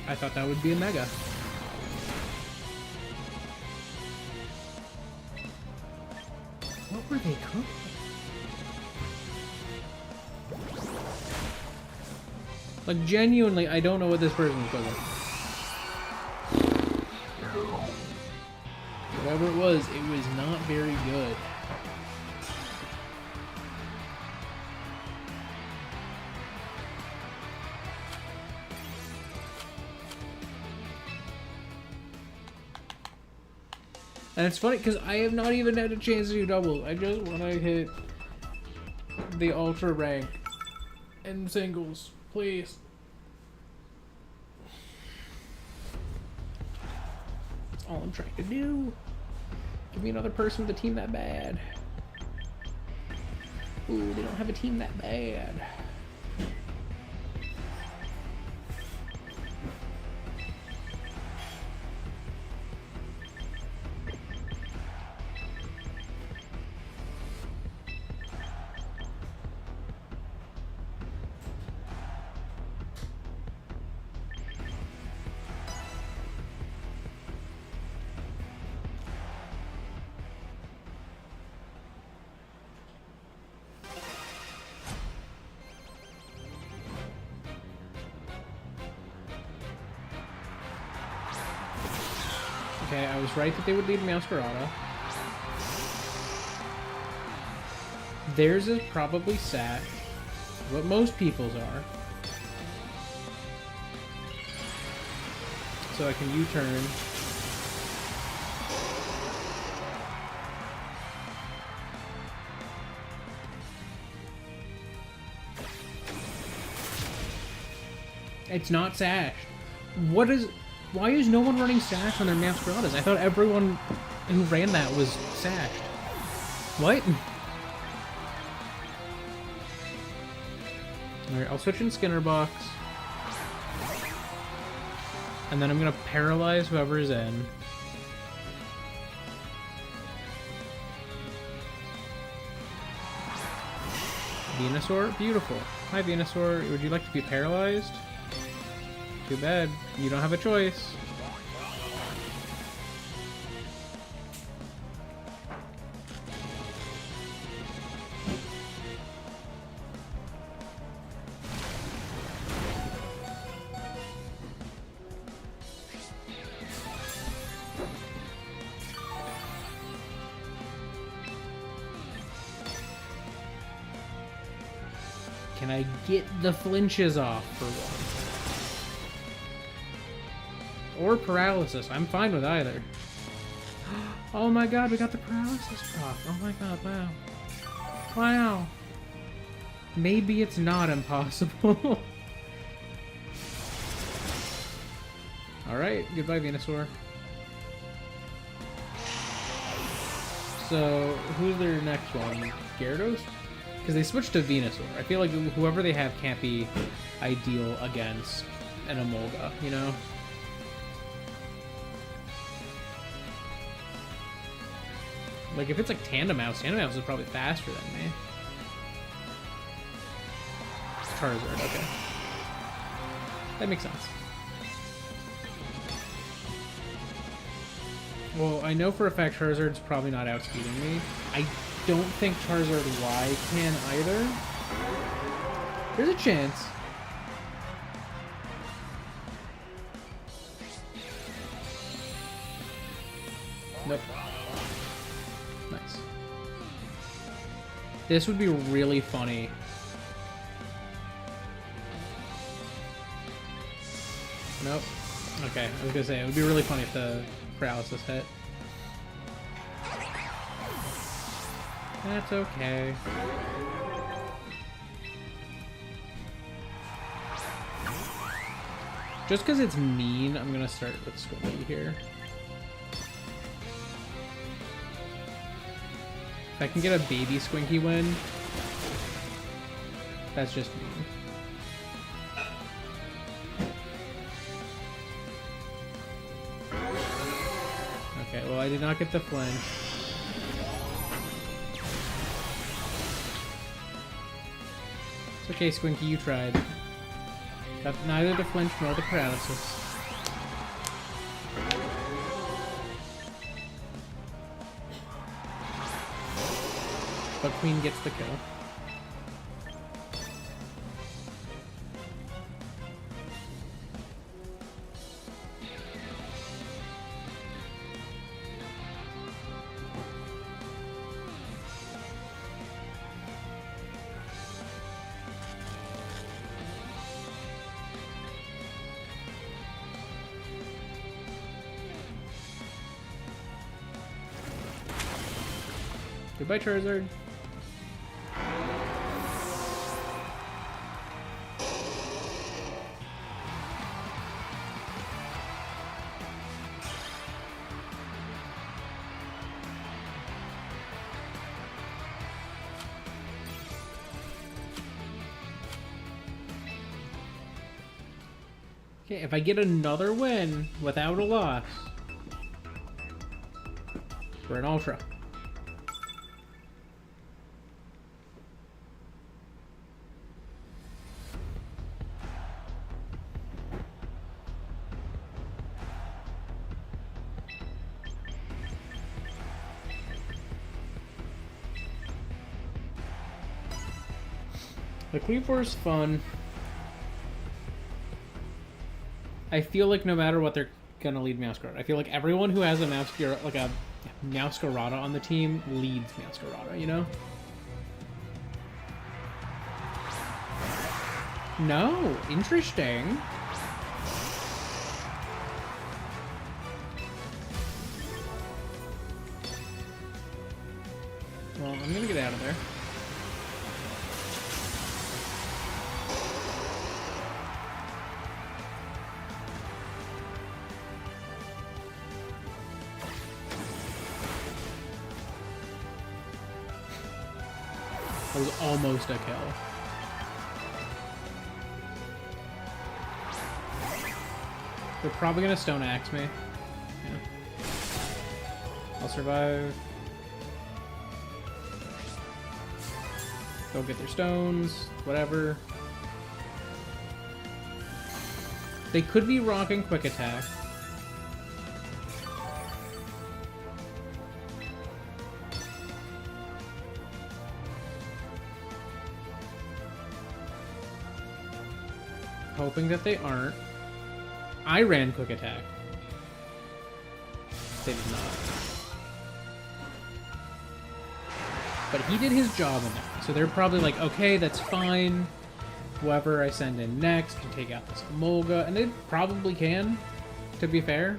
I thought that would be a mega. What were they cooking? Like, genuinely, I don't know what this person was cooking. Whatever it was not very good. And it's funny because I have not even had a chance to do doubles. I just want to hit the ultra rank and singles, please. That's all I'm trying to do. Give me another person with a team that bad. Ooh, they don't have a team that bad. Okay, I was right that they would lead Masquerada. Theirs is probably sat, what most people's are. So I can U-turn. It's not sashed. What is... Why is no one running sash on their Masqueradas? I thought everyone who ran that was sashed. What? Alright, I'll switch in Skinner Box. And then I'm gonna paralyze whoever's in. Venusaur? Beautiful. Hi, Venusaur. Would you like to be paralyzed? Too bad. You don't have a choice. Can I get the flinches off for one? Or paralysis. I'm fine with either. Oh my god, we got the paralysis proc. Oh my god, wow. Wow. Maybe it's not impossible. Alright, goodbye Venusaur. So, who's their next one? Gyarados? Because they switched to Venusaur. I feel like whoever they have can't be ideal against an Emolga, you know? Like, if it's like Tandemaus is probably faster than me. Charizard, okay. That makes sense. Well, I know for a fact Charizard's probably not outspeeding me. I don't think Charizard Y can either. There's a chance. Nope. Nice. This would be really funny. Nope. Okay, I was gonna say, it would be really funny if the paralysis hit. That's okay. Just because it's mean, I'm gonna start with Squinky here. If I can get a baby Squinky win, that's just mean. Okay, well I did not get the flinch. It's okay, Squinky, you tried. Got neither the flinch nor the paralysis. but Queen gets the kill. Goodbye, Charizard. Okay, if I get another win without a loss, we're an Ultra. The Cleavor is fun. I feel like no matter what, they're gonna lead Meowscarada. I feel like everyone who has a Meowscarada on the team leads Meowscarada, you know? No, interesting. Well, I'm gonna get out of there. That was almost a kill. They're probably gonna Stone Axe me. Yeah. I'll survive. Go get their stones, whatever. They could be rocking Quick Attack. Hoping that they aren't. I ran Quick Attack. They did not. But he did his job in that. So they're probably like, okay, that's fine. Whoever I send in next can take out this Emolga. And they probably can, to be fair.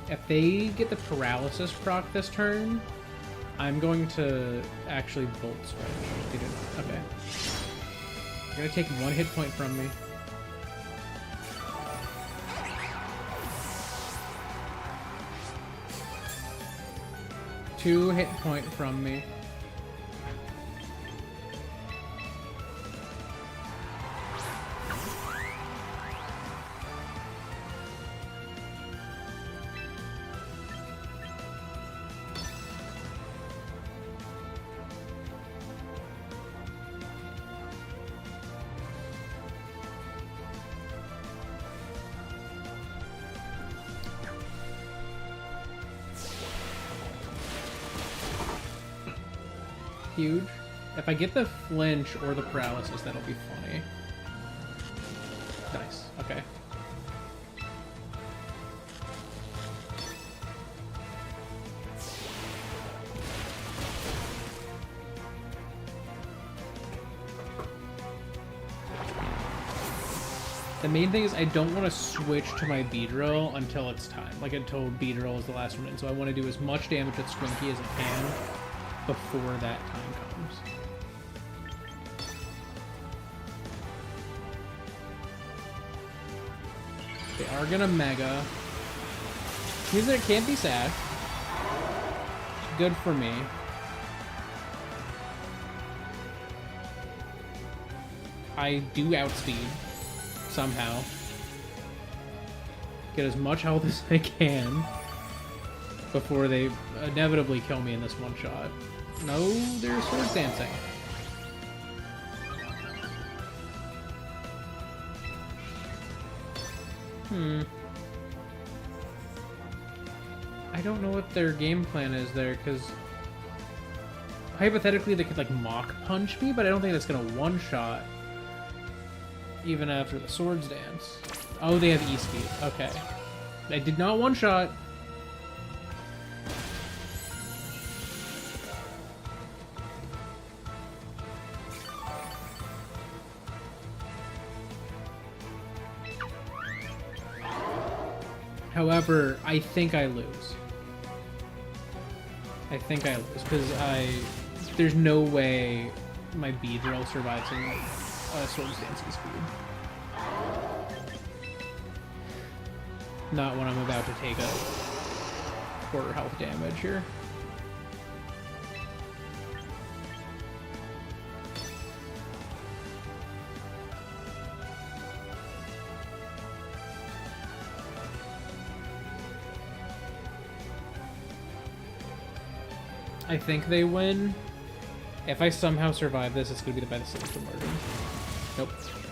If they get the paralysis proc this turn, I'm going to actually Volt Switch. Okay. They're going to take 1 hit point from me. Two hit point from me. Huge. If I get the flinch or the paralysis, that'll be funny. Nice. Okay. The main thing is I don't want to switch to my Beedrill until it's time. Like, until Beedrill is the last one in. So I want to do as much damage with Squinky as I can before that time comes. They are gonna Mega. Means that it can't be sad. Good for me. I do outspeed. Somehow. Get as much health as I can. before they inevitably kill me in this one shot. No, they're sword dancing. I don't know what their game plan is there, because hypothetically they could like mock punch me, but I don't think that's gonna one-shot even after the swords dance. Oh, they have E-speed. Okay. I did not one-shot. However, I think I lose. I think I lose, because there's no way my bead roll survives in swords dancing speed. Not when I'm about to take a quarter health damage here. I think they win. If I somehow survive this, it's gonna be by the Silver Margin. Nope.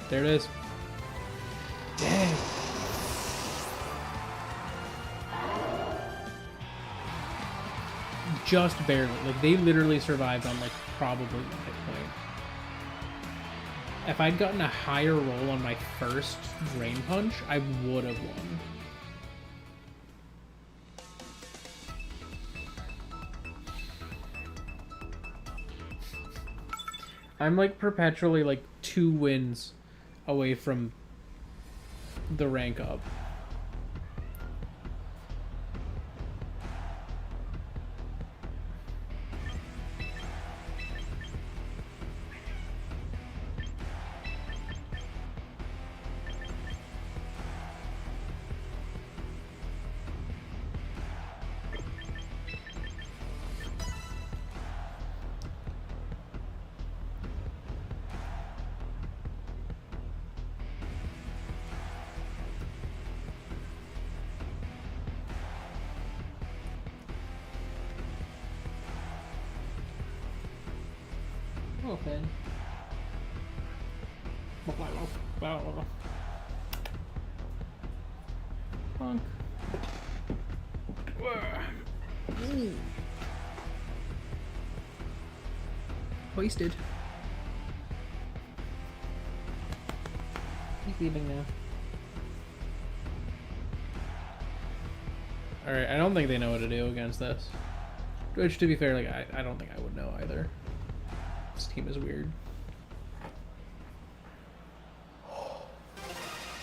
There it is. Dang. Just barely. Like, they literally survived on, like, probably one hit point. If I'd gotten a higher roll on my first Drain Punch, I would have won. I'm, like, perpetually, like, 2 wins away from the rank up. Okay. Punk. Wasted. He's leaving now. Alright, I don't think they know what to do against this. Which, to be fair, like, I don't think I would know either. This team is weird.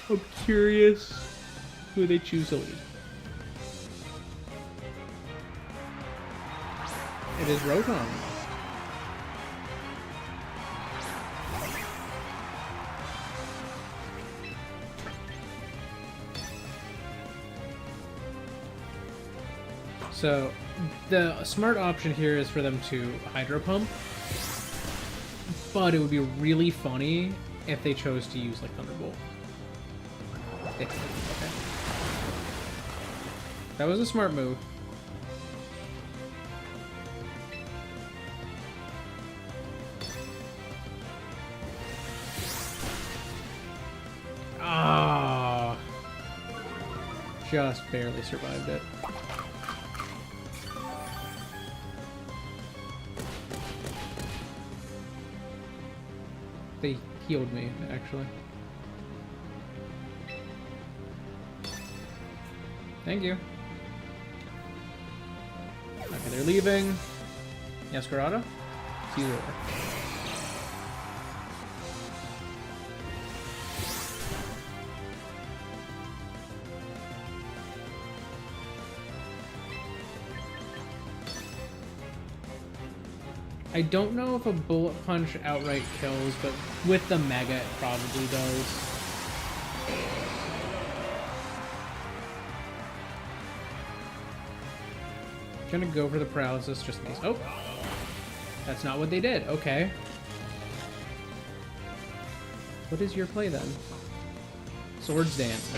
I'm curious who they choose to lead. It is Rotom. So, the smart option here is for them to Hydro Pump, but it would be really funny if they chose to use, like, Thunderbolt. Okay. That was a smart move. Ah, just barely survived it. They healed me, actually. Thank you. Okay, they're leaving. Yaskarada? See you later. I don't know if a Bullet Punch outright kills, but with the Mega it probably does. Gonna go for the paralysis just in case. Oh! That's not what they did. Okay. What is your play then? Swords Dance.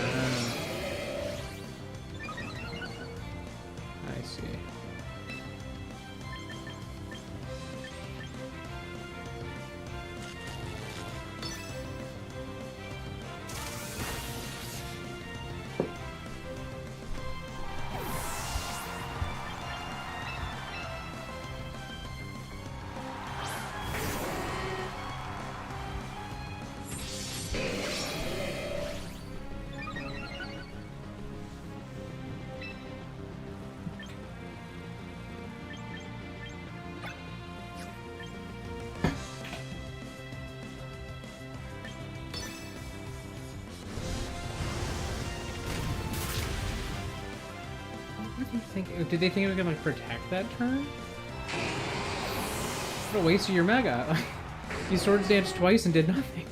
I see. Did they think it was gonna like protect that turn? What a waste of your mega. You sword danced twice and did nothing.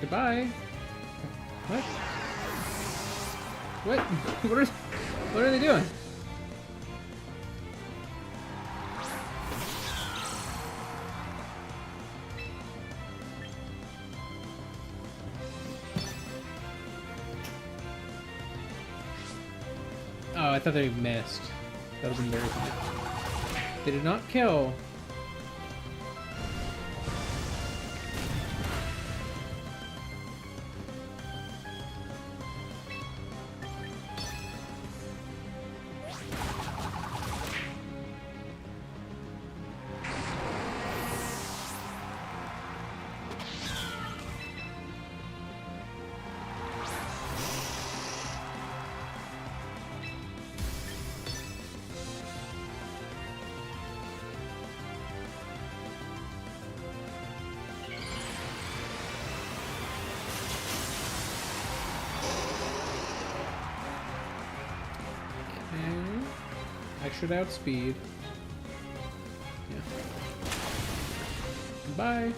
Goodbye. What? What? What are they doing? Oh, I thought they missed. That would have been very funny. They did not kill. I should outspeed. Yeah. Bye.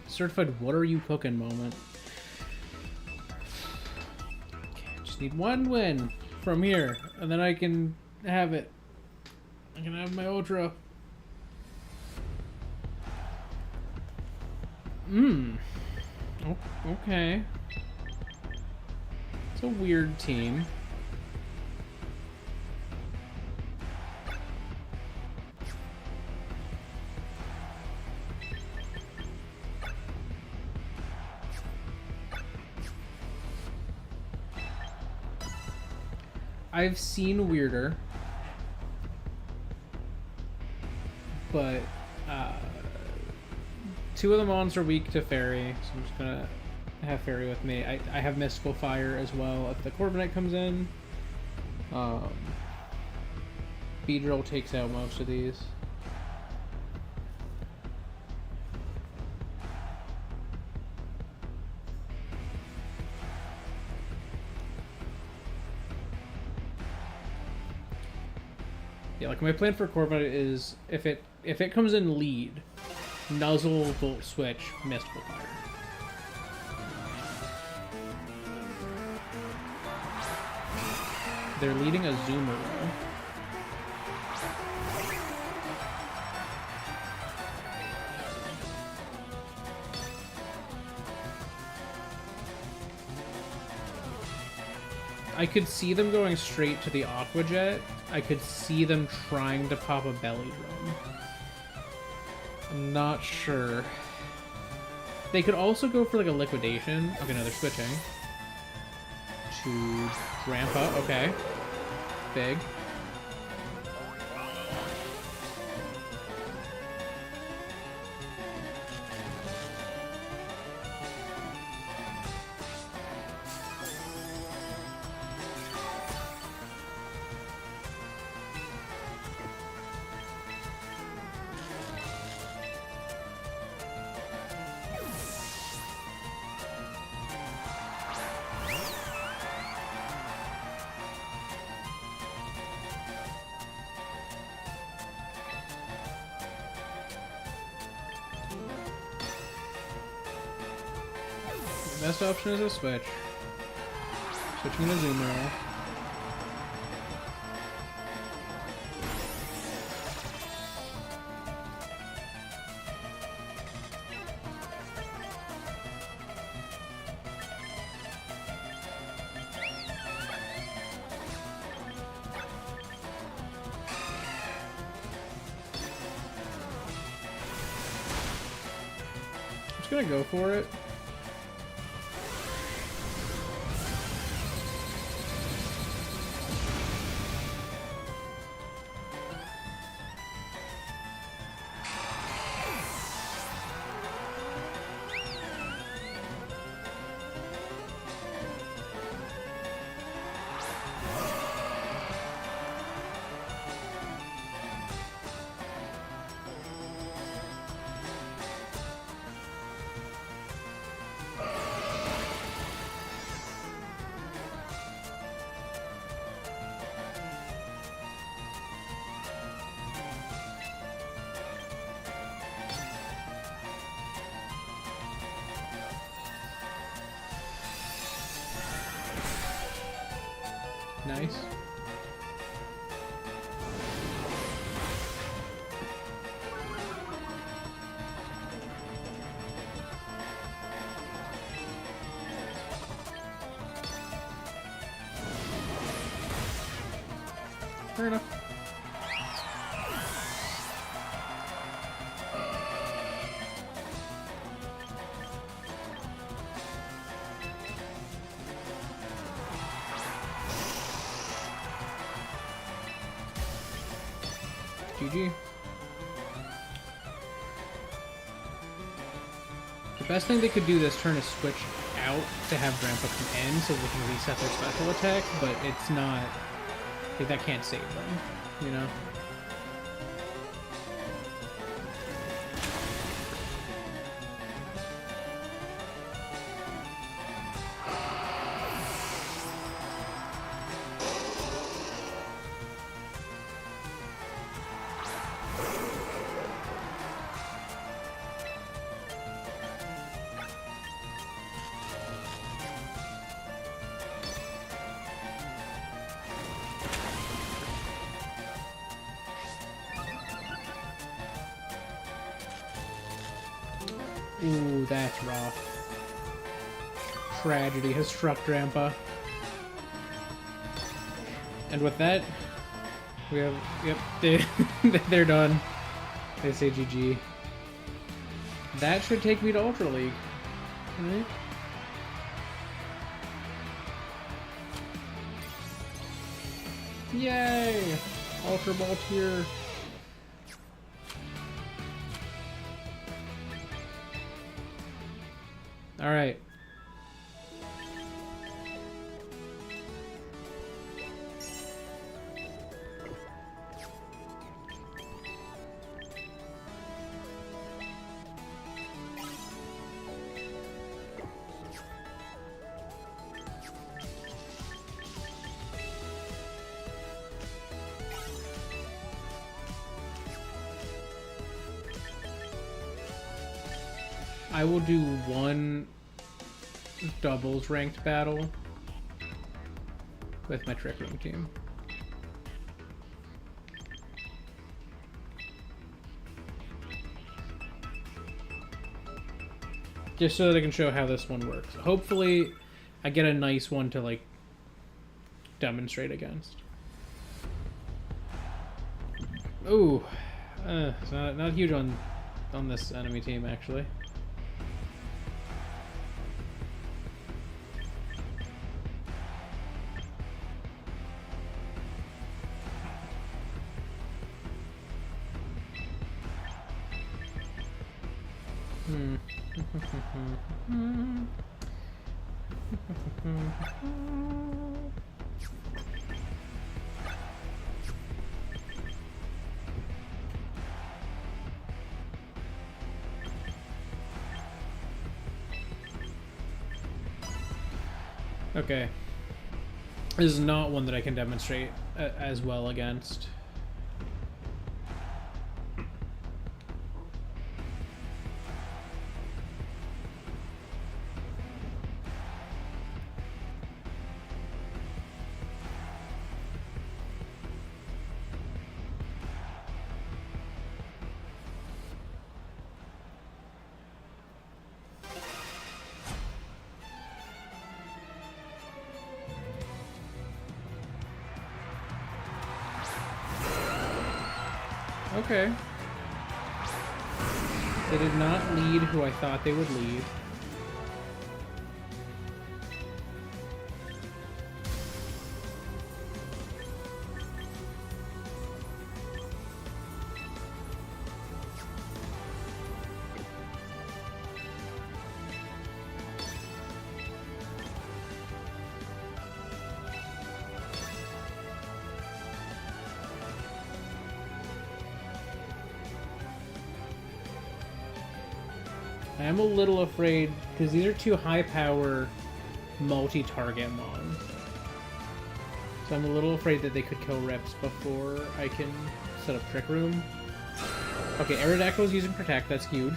Certified what are you cooking moment. Need one win from here, and then I can have it. I can have my ultra. Okay. It's a weird team. I've seen weirder, but two of the mons are weak to fairy, so I'm just gonna have fairy with me. I have mystical fire as well if the Corviknight comes in. Beedrill takes out most of these. Yeah, like my plan for Corviknight is if it comes in lead, Nuzzle, Volt Switch, Mystical Fire. They're leading a Zoomer though. I could see them going straight to the Aqua Jet. I could see them trying to pop a Belly Drum. I'm not sure. They could also go for like a Liquidation. Okay, no, they're switching. To ramp up. Okay. Big. best option is a switch. Switching to zoom roll. Just gonna go for it. Nice. Fair enough. GG. The best thing they could do this turn is switch out to have Grandpa come in so they can reset their special attack, but it's not... like, that can't save them, you know? Ooh, that's rough. Tragedy has struck Grandpa. And with that, we have... yep, they're done. They say GG. That should take me to Ultra League. Right? Yay! Ultra Ball tier. All right. I will do one doubles ranked battle with my Trick Room team. Just so that I can show how this one works. Hopefully I get a nice one to like demonstrate against. Ooh, it's not huge on this enemy team actually. Okay. This is not one that I can demonstrate as well against. Okay. They did not lead who I thought they would lead. I am a little afraid, because these are two high-power, multi-target mons. So I'm a little afraid that they could kill Rips before I can set up Trick Room. Okay, Aerodactyl's using Protect, that's huge.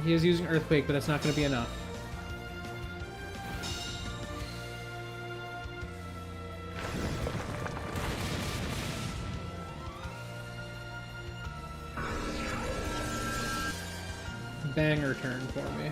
He is using Earthquake, but that's not going to be enough. Banger turn for me.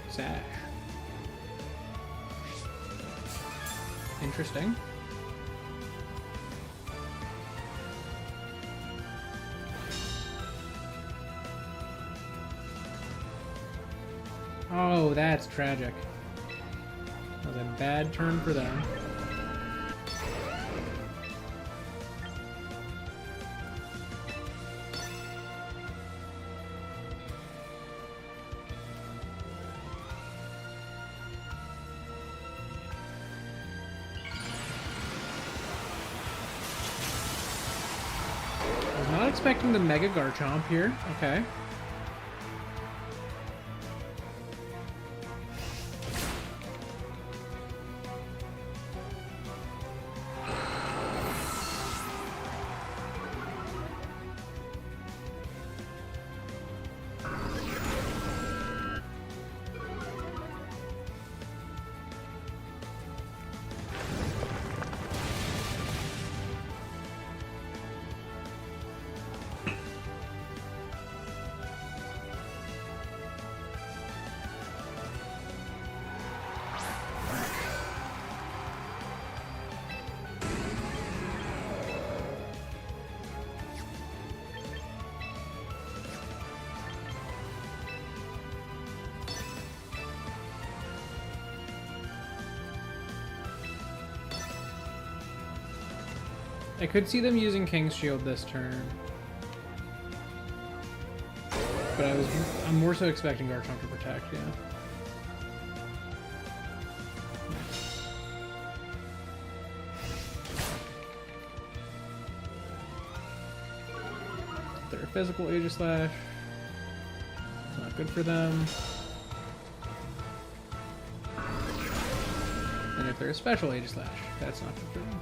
Sash. Interesting. Oh, that's tragic. That was a bad turn for them. Not expecting the Mega Garchomp here. Okay. I could see them using King's Shield this turn. But I'm more so expecting Garchomp to protect, yeah. Their physical Aegislash. It's not good for them. And if they're a special Aegislash, that's not good for them.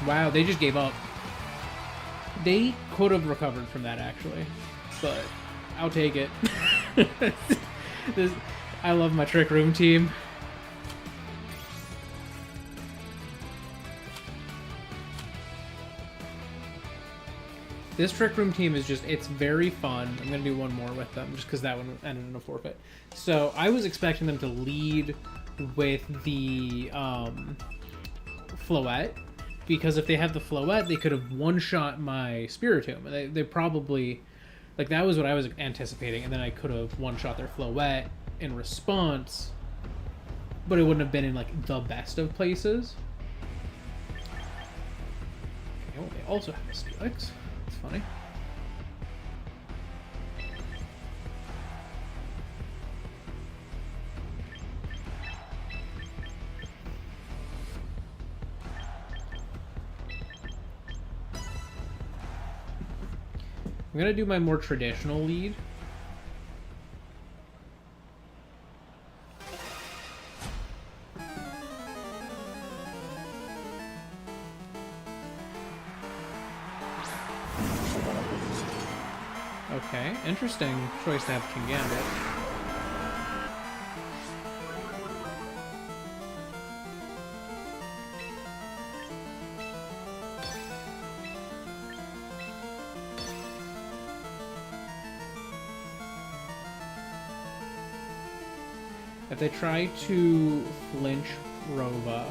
Wow, they just gave up. They could have recovered from that, actually. But I'll take it. I love my Trick Room team. This Trick Room team is just, it's very fun. I'm going to do one more with them, just because that one ended in a forfeit. So I was expecting them to lead with the Floette, because if they had the Floette, they could have one-shot my Spiritomb. They probably... Like, that was what I was anticipating, and then I could have one-shot their Floette in response, but it wouldn't have been in, like, the best of places. Okay, well, they also have a Steelix. That's funny. I'm gonna do my more traditional lead. Okay, interesting choice to have King Gambit. If they try to flinch Rova,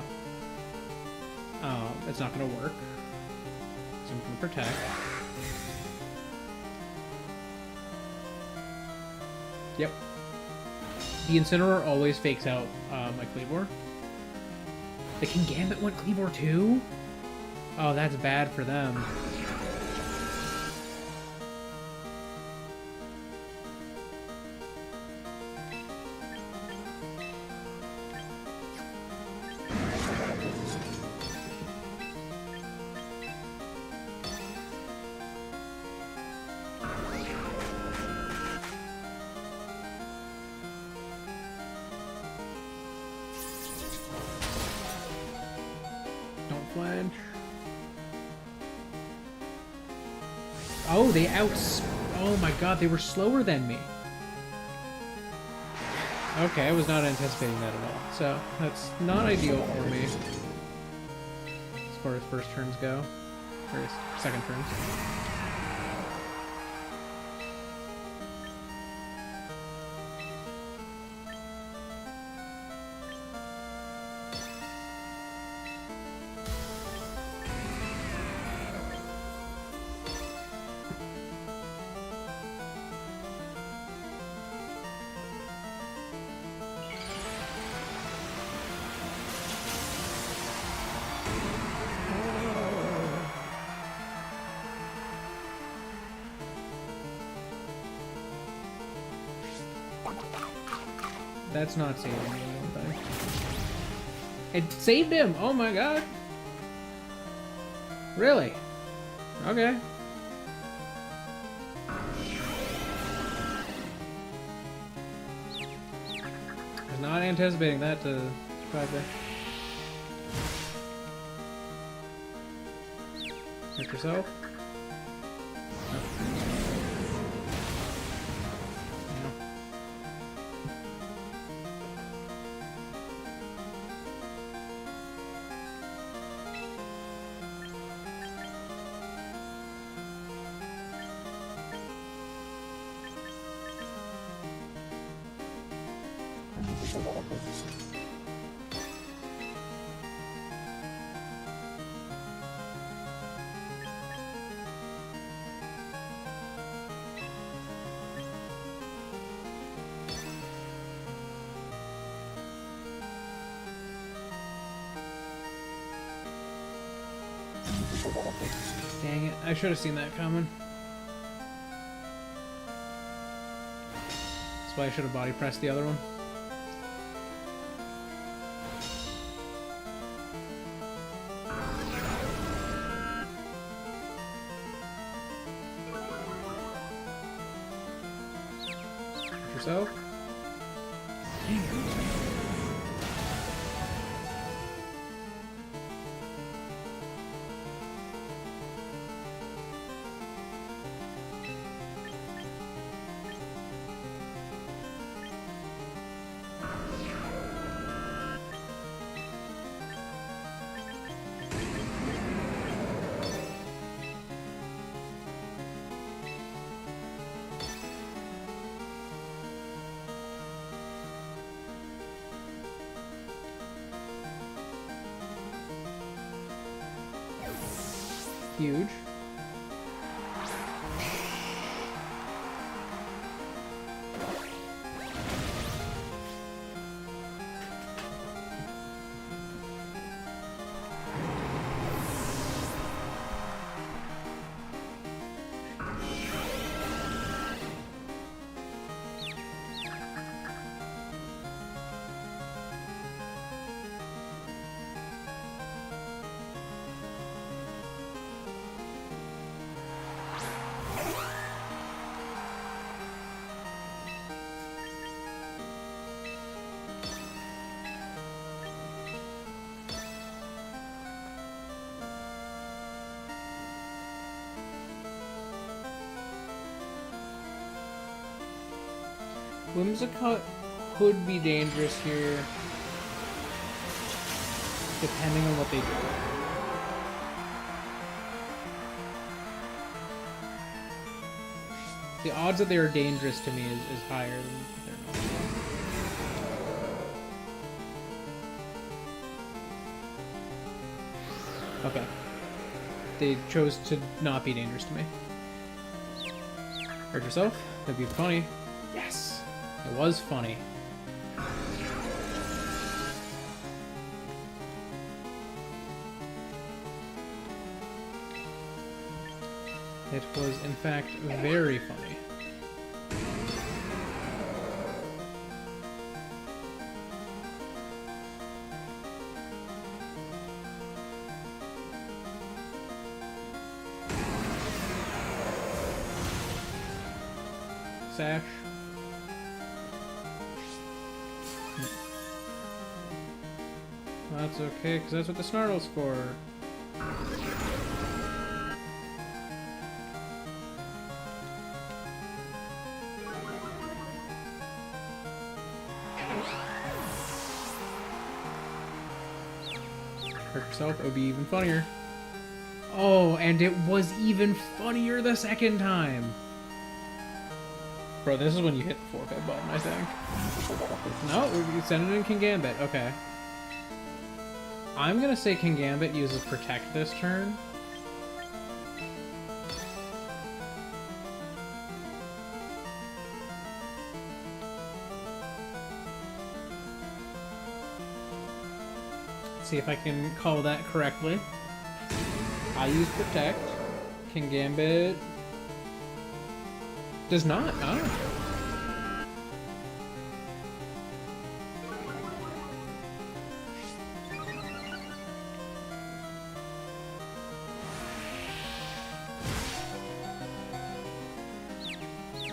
it's not going to work. So I'm going to protect. Yep. The Incineroar always fakes out my Kleavor. The King Gambit went Kleavor too? Oh, that's bad for them. Flange. Oh, they oh my god, they were slower than me. Okay, I was not anticipating that at all. So, that's not ideal for me. As far as first turns go. Or second turns. That's not saving me, I don't think. It saved him! Oh my god! Really? Okay. I was not anticipating that to surprise me. Hurt yourself? Dang it, I should have seen that coming. That's why I should have body pressed the other one. Hurt yourself. Dang it. Huge. Whimsicott could be dangerous here, depending on what they do. The odds that they are dangerous to me is higher than they're not. Okay. They chose to not be dangerous to me. Hurt yourself? That'd be funny. Yes! It was funny. It was, in fact, very funny. Sash. That's okay, because that's what the Snartle's for. Hurt yourself, it would be even funnier. Oh, and it was even funnier the second time! Bro, this is when you hit the forfeit button, I think. No, we send it in King Gambit. Okay. I'm gonna say King Gambit uses Protect this turn. Let's see if I can call that correctly. I use Protect. King Gambit does not. Oh.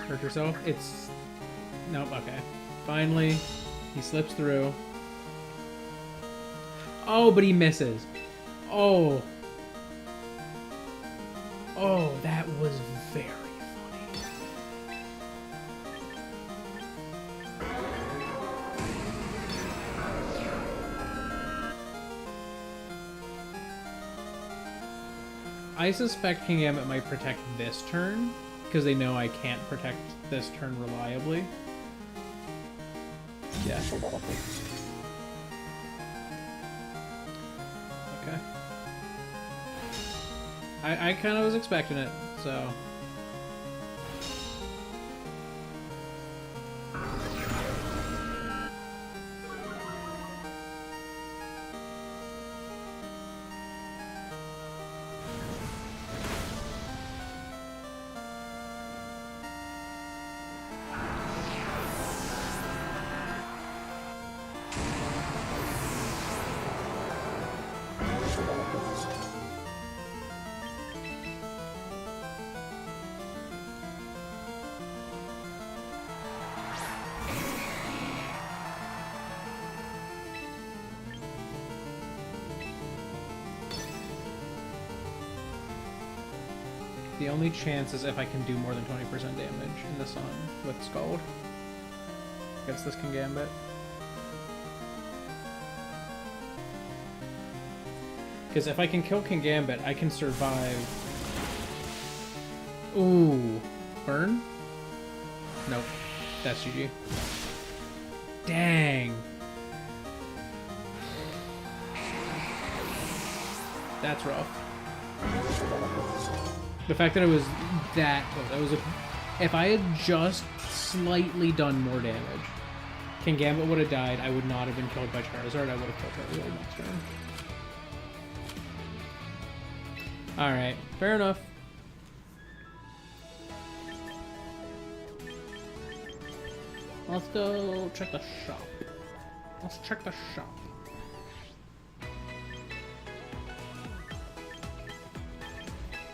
Hurt yourself? It's... Nope, okay. Finally, he slips through. Oh, but he misses. Oh. Oh, that was very funny. I suspect King Gambit might protect this turn, because they know I can't protect this turn reliably. Yeah. Okay. I kind of was expecting it, so... The only chance is if I can do more than 20% damage in the sun with Scald against this King Gambit. Because if I can kill King Gambit, I can survive. Ooh. Burn? Nope. That's GG. Dang. That's rough. The fact that it was that close, if I had just slightly done more damage, Kingambit would have died. I would not have been killed by Charizard. I would have killed Charizard next turn. Alright, fair enough. Let's go check the shop. Let's check the shop.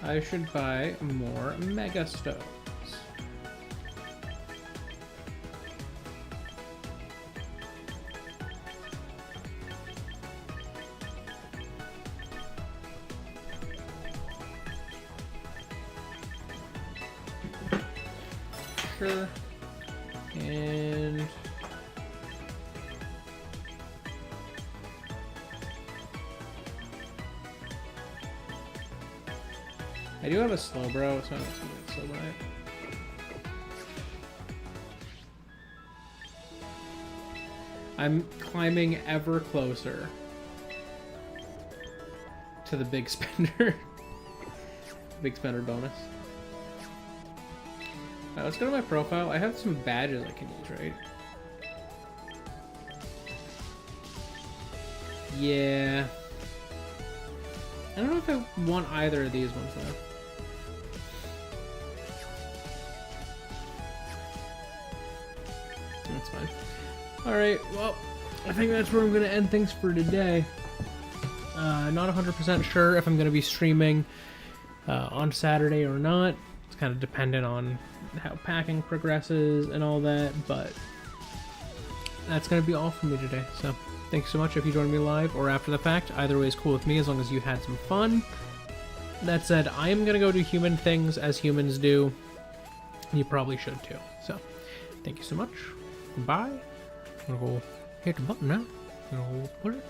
I should buy more Mega Stones. Sure. And I do have a Slowbro, so I'm not going to slow by it. I'm climbing ever closer to the big spender. Big spender bonus. Let's go to my profile. I have some badges I can use, right? Yeah. I don't know if I want either of these ones, though. That's fine. Alright, well, I think that's where I'm going to end things for today. Not 100% sure if I'm going to be streaming on Saturday or not. It's kind of dependent on how packing progresses and all that, but that's going to be all from me today. So thanks so much if you joined me live or after the fact. Either way is cool with me as long as you had some fun. That said, I am going to go do human things as humans do. You probably should too. So thank you so much. Bye. I'm going to go hit the button now. I'm going to put it.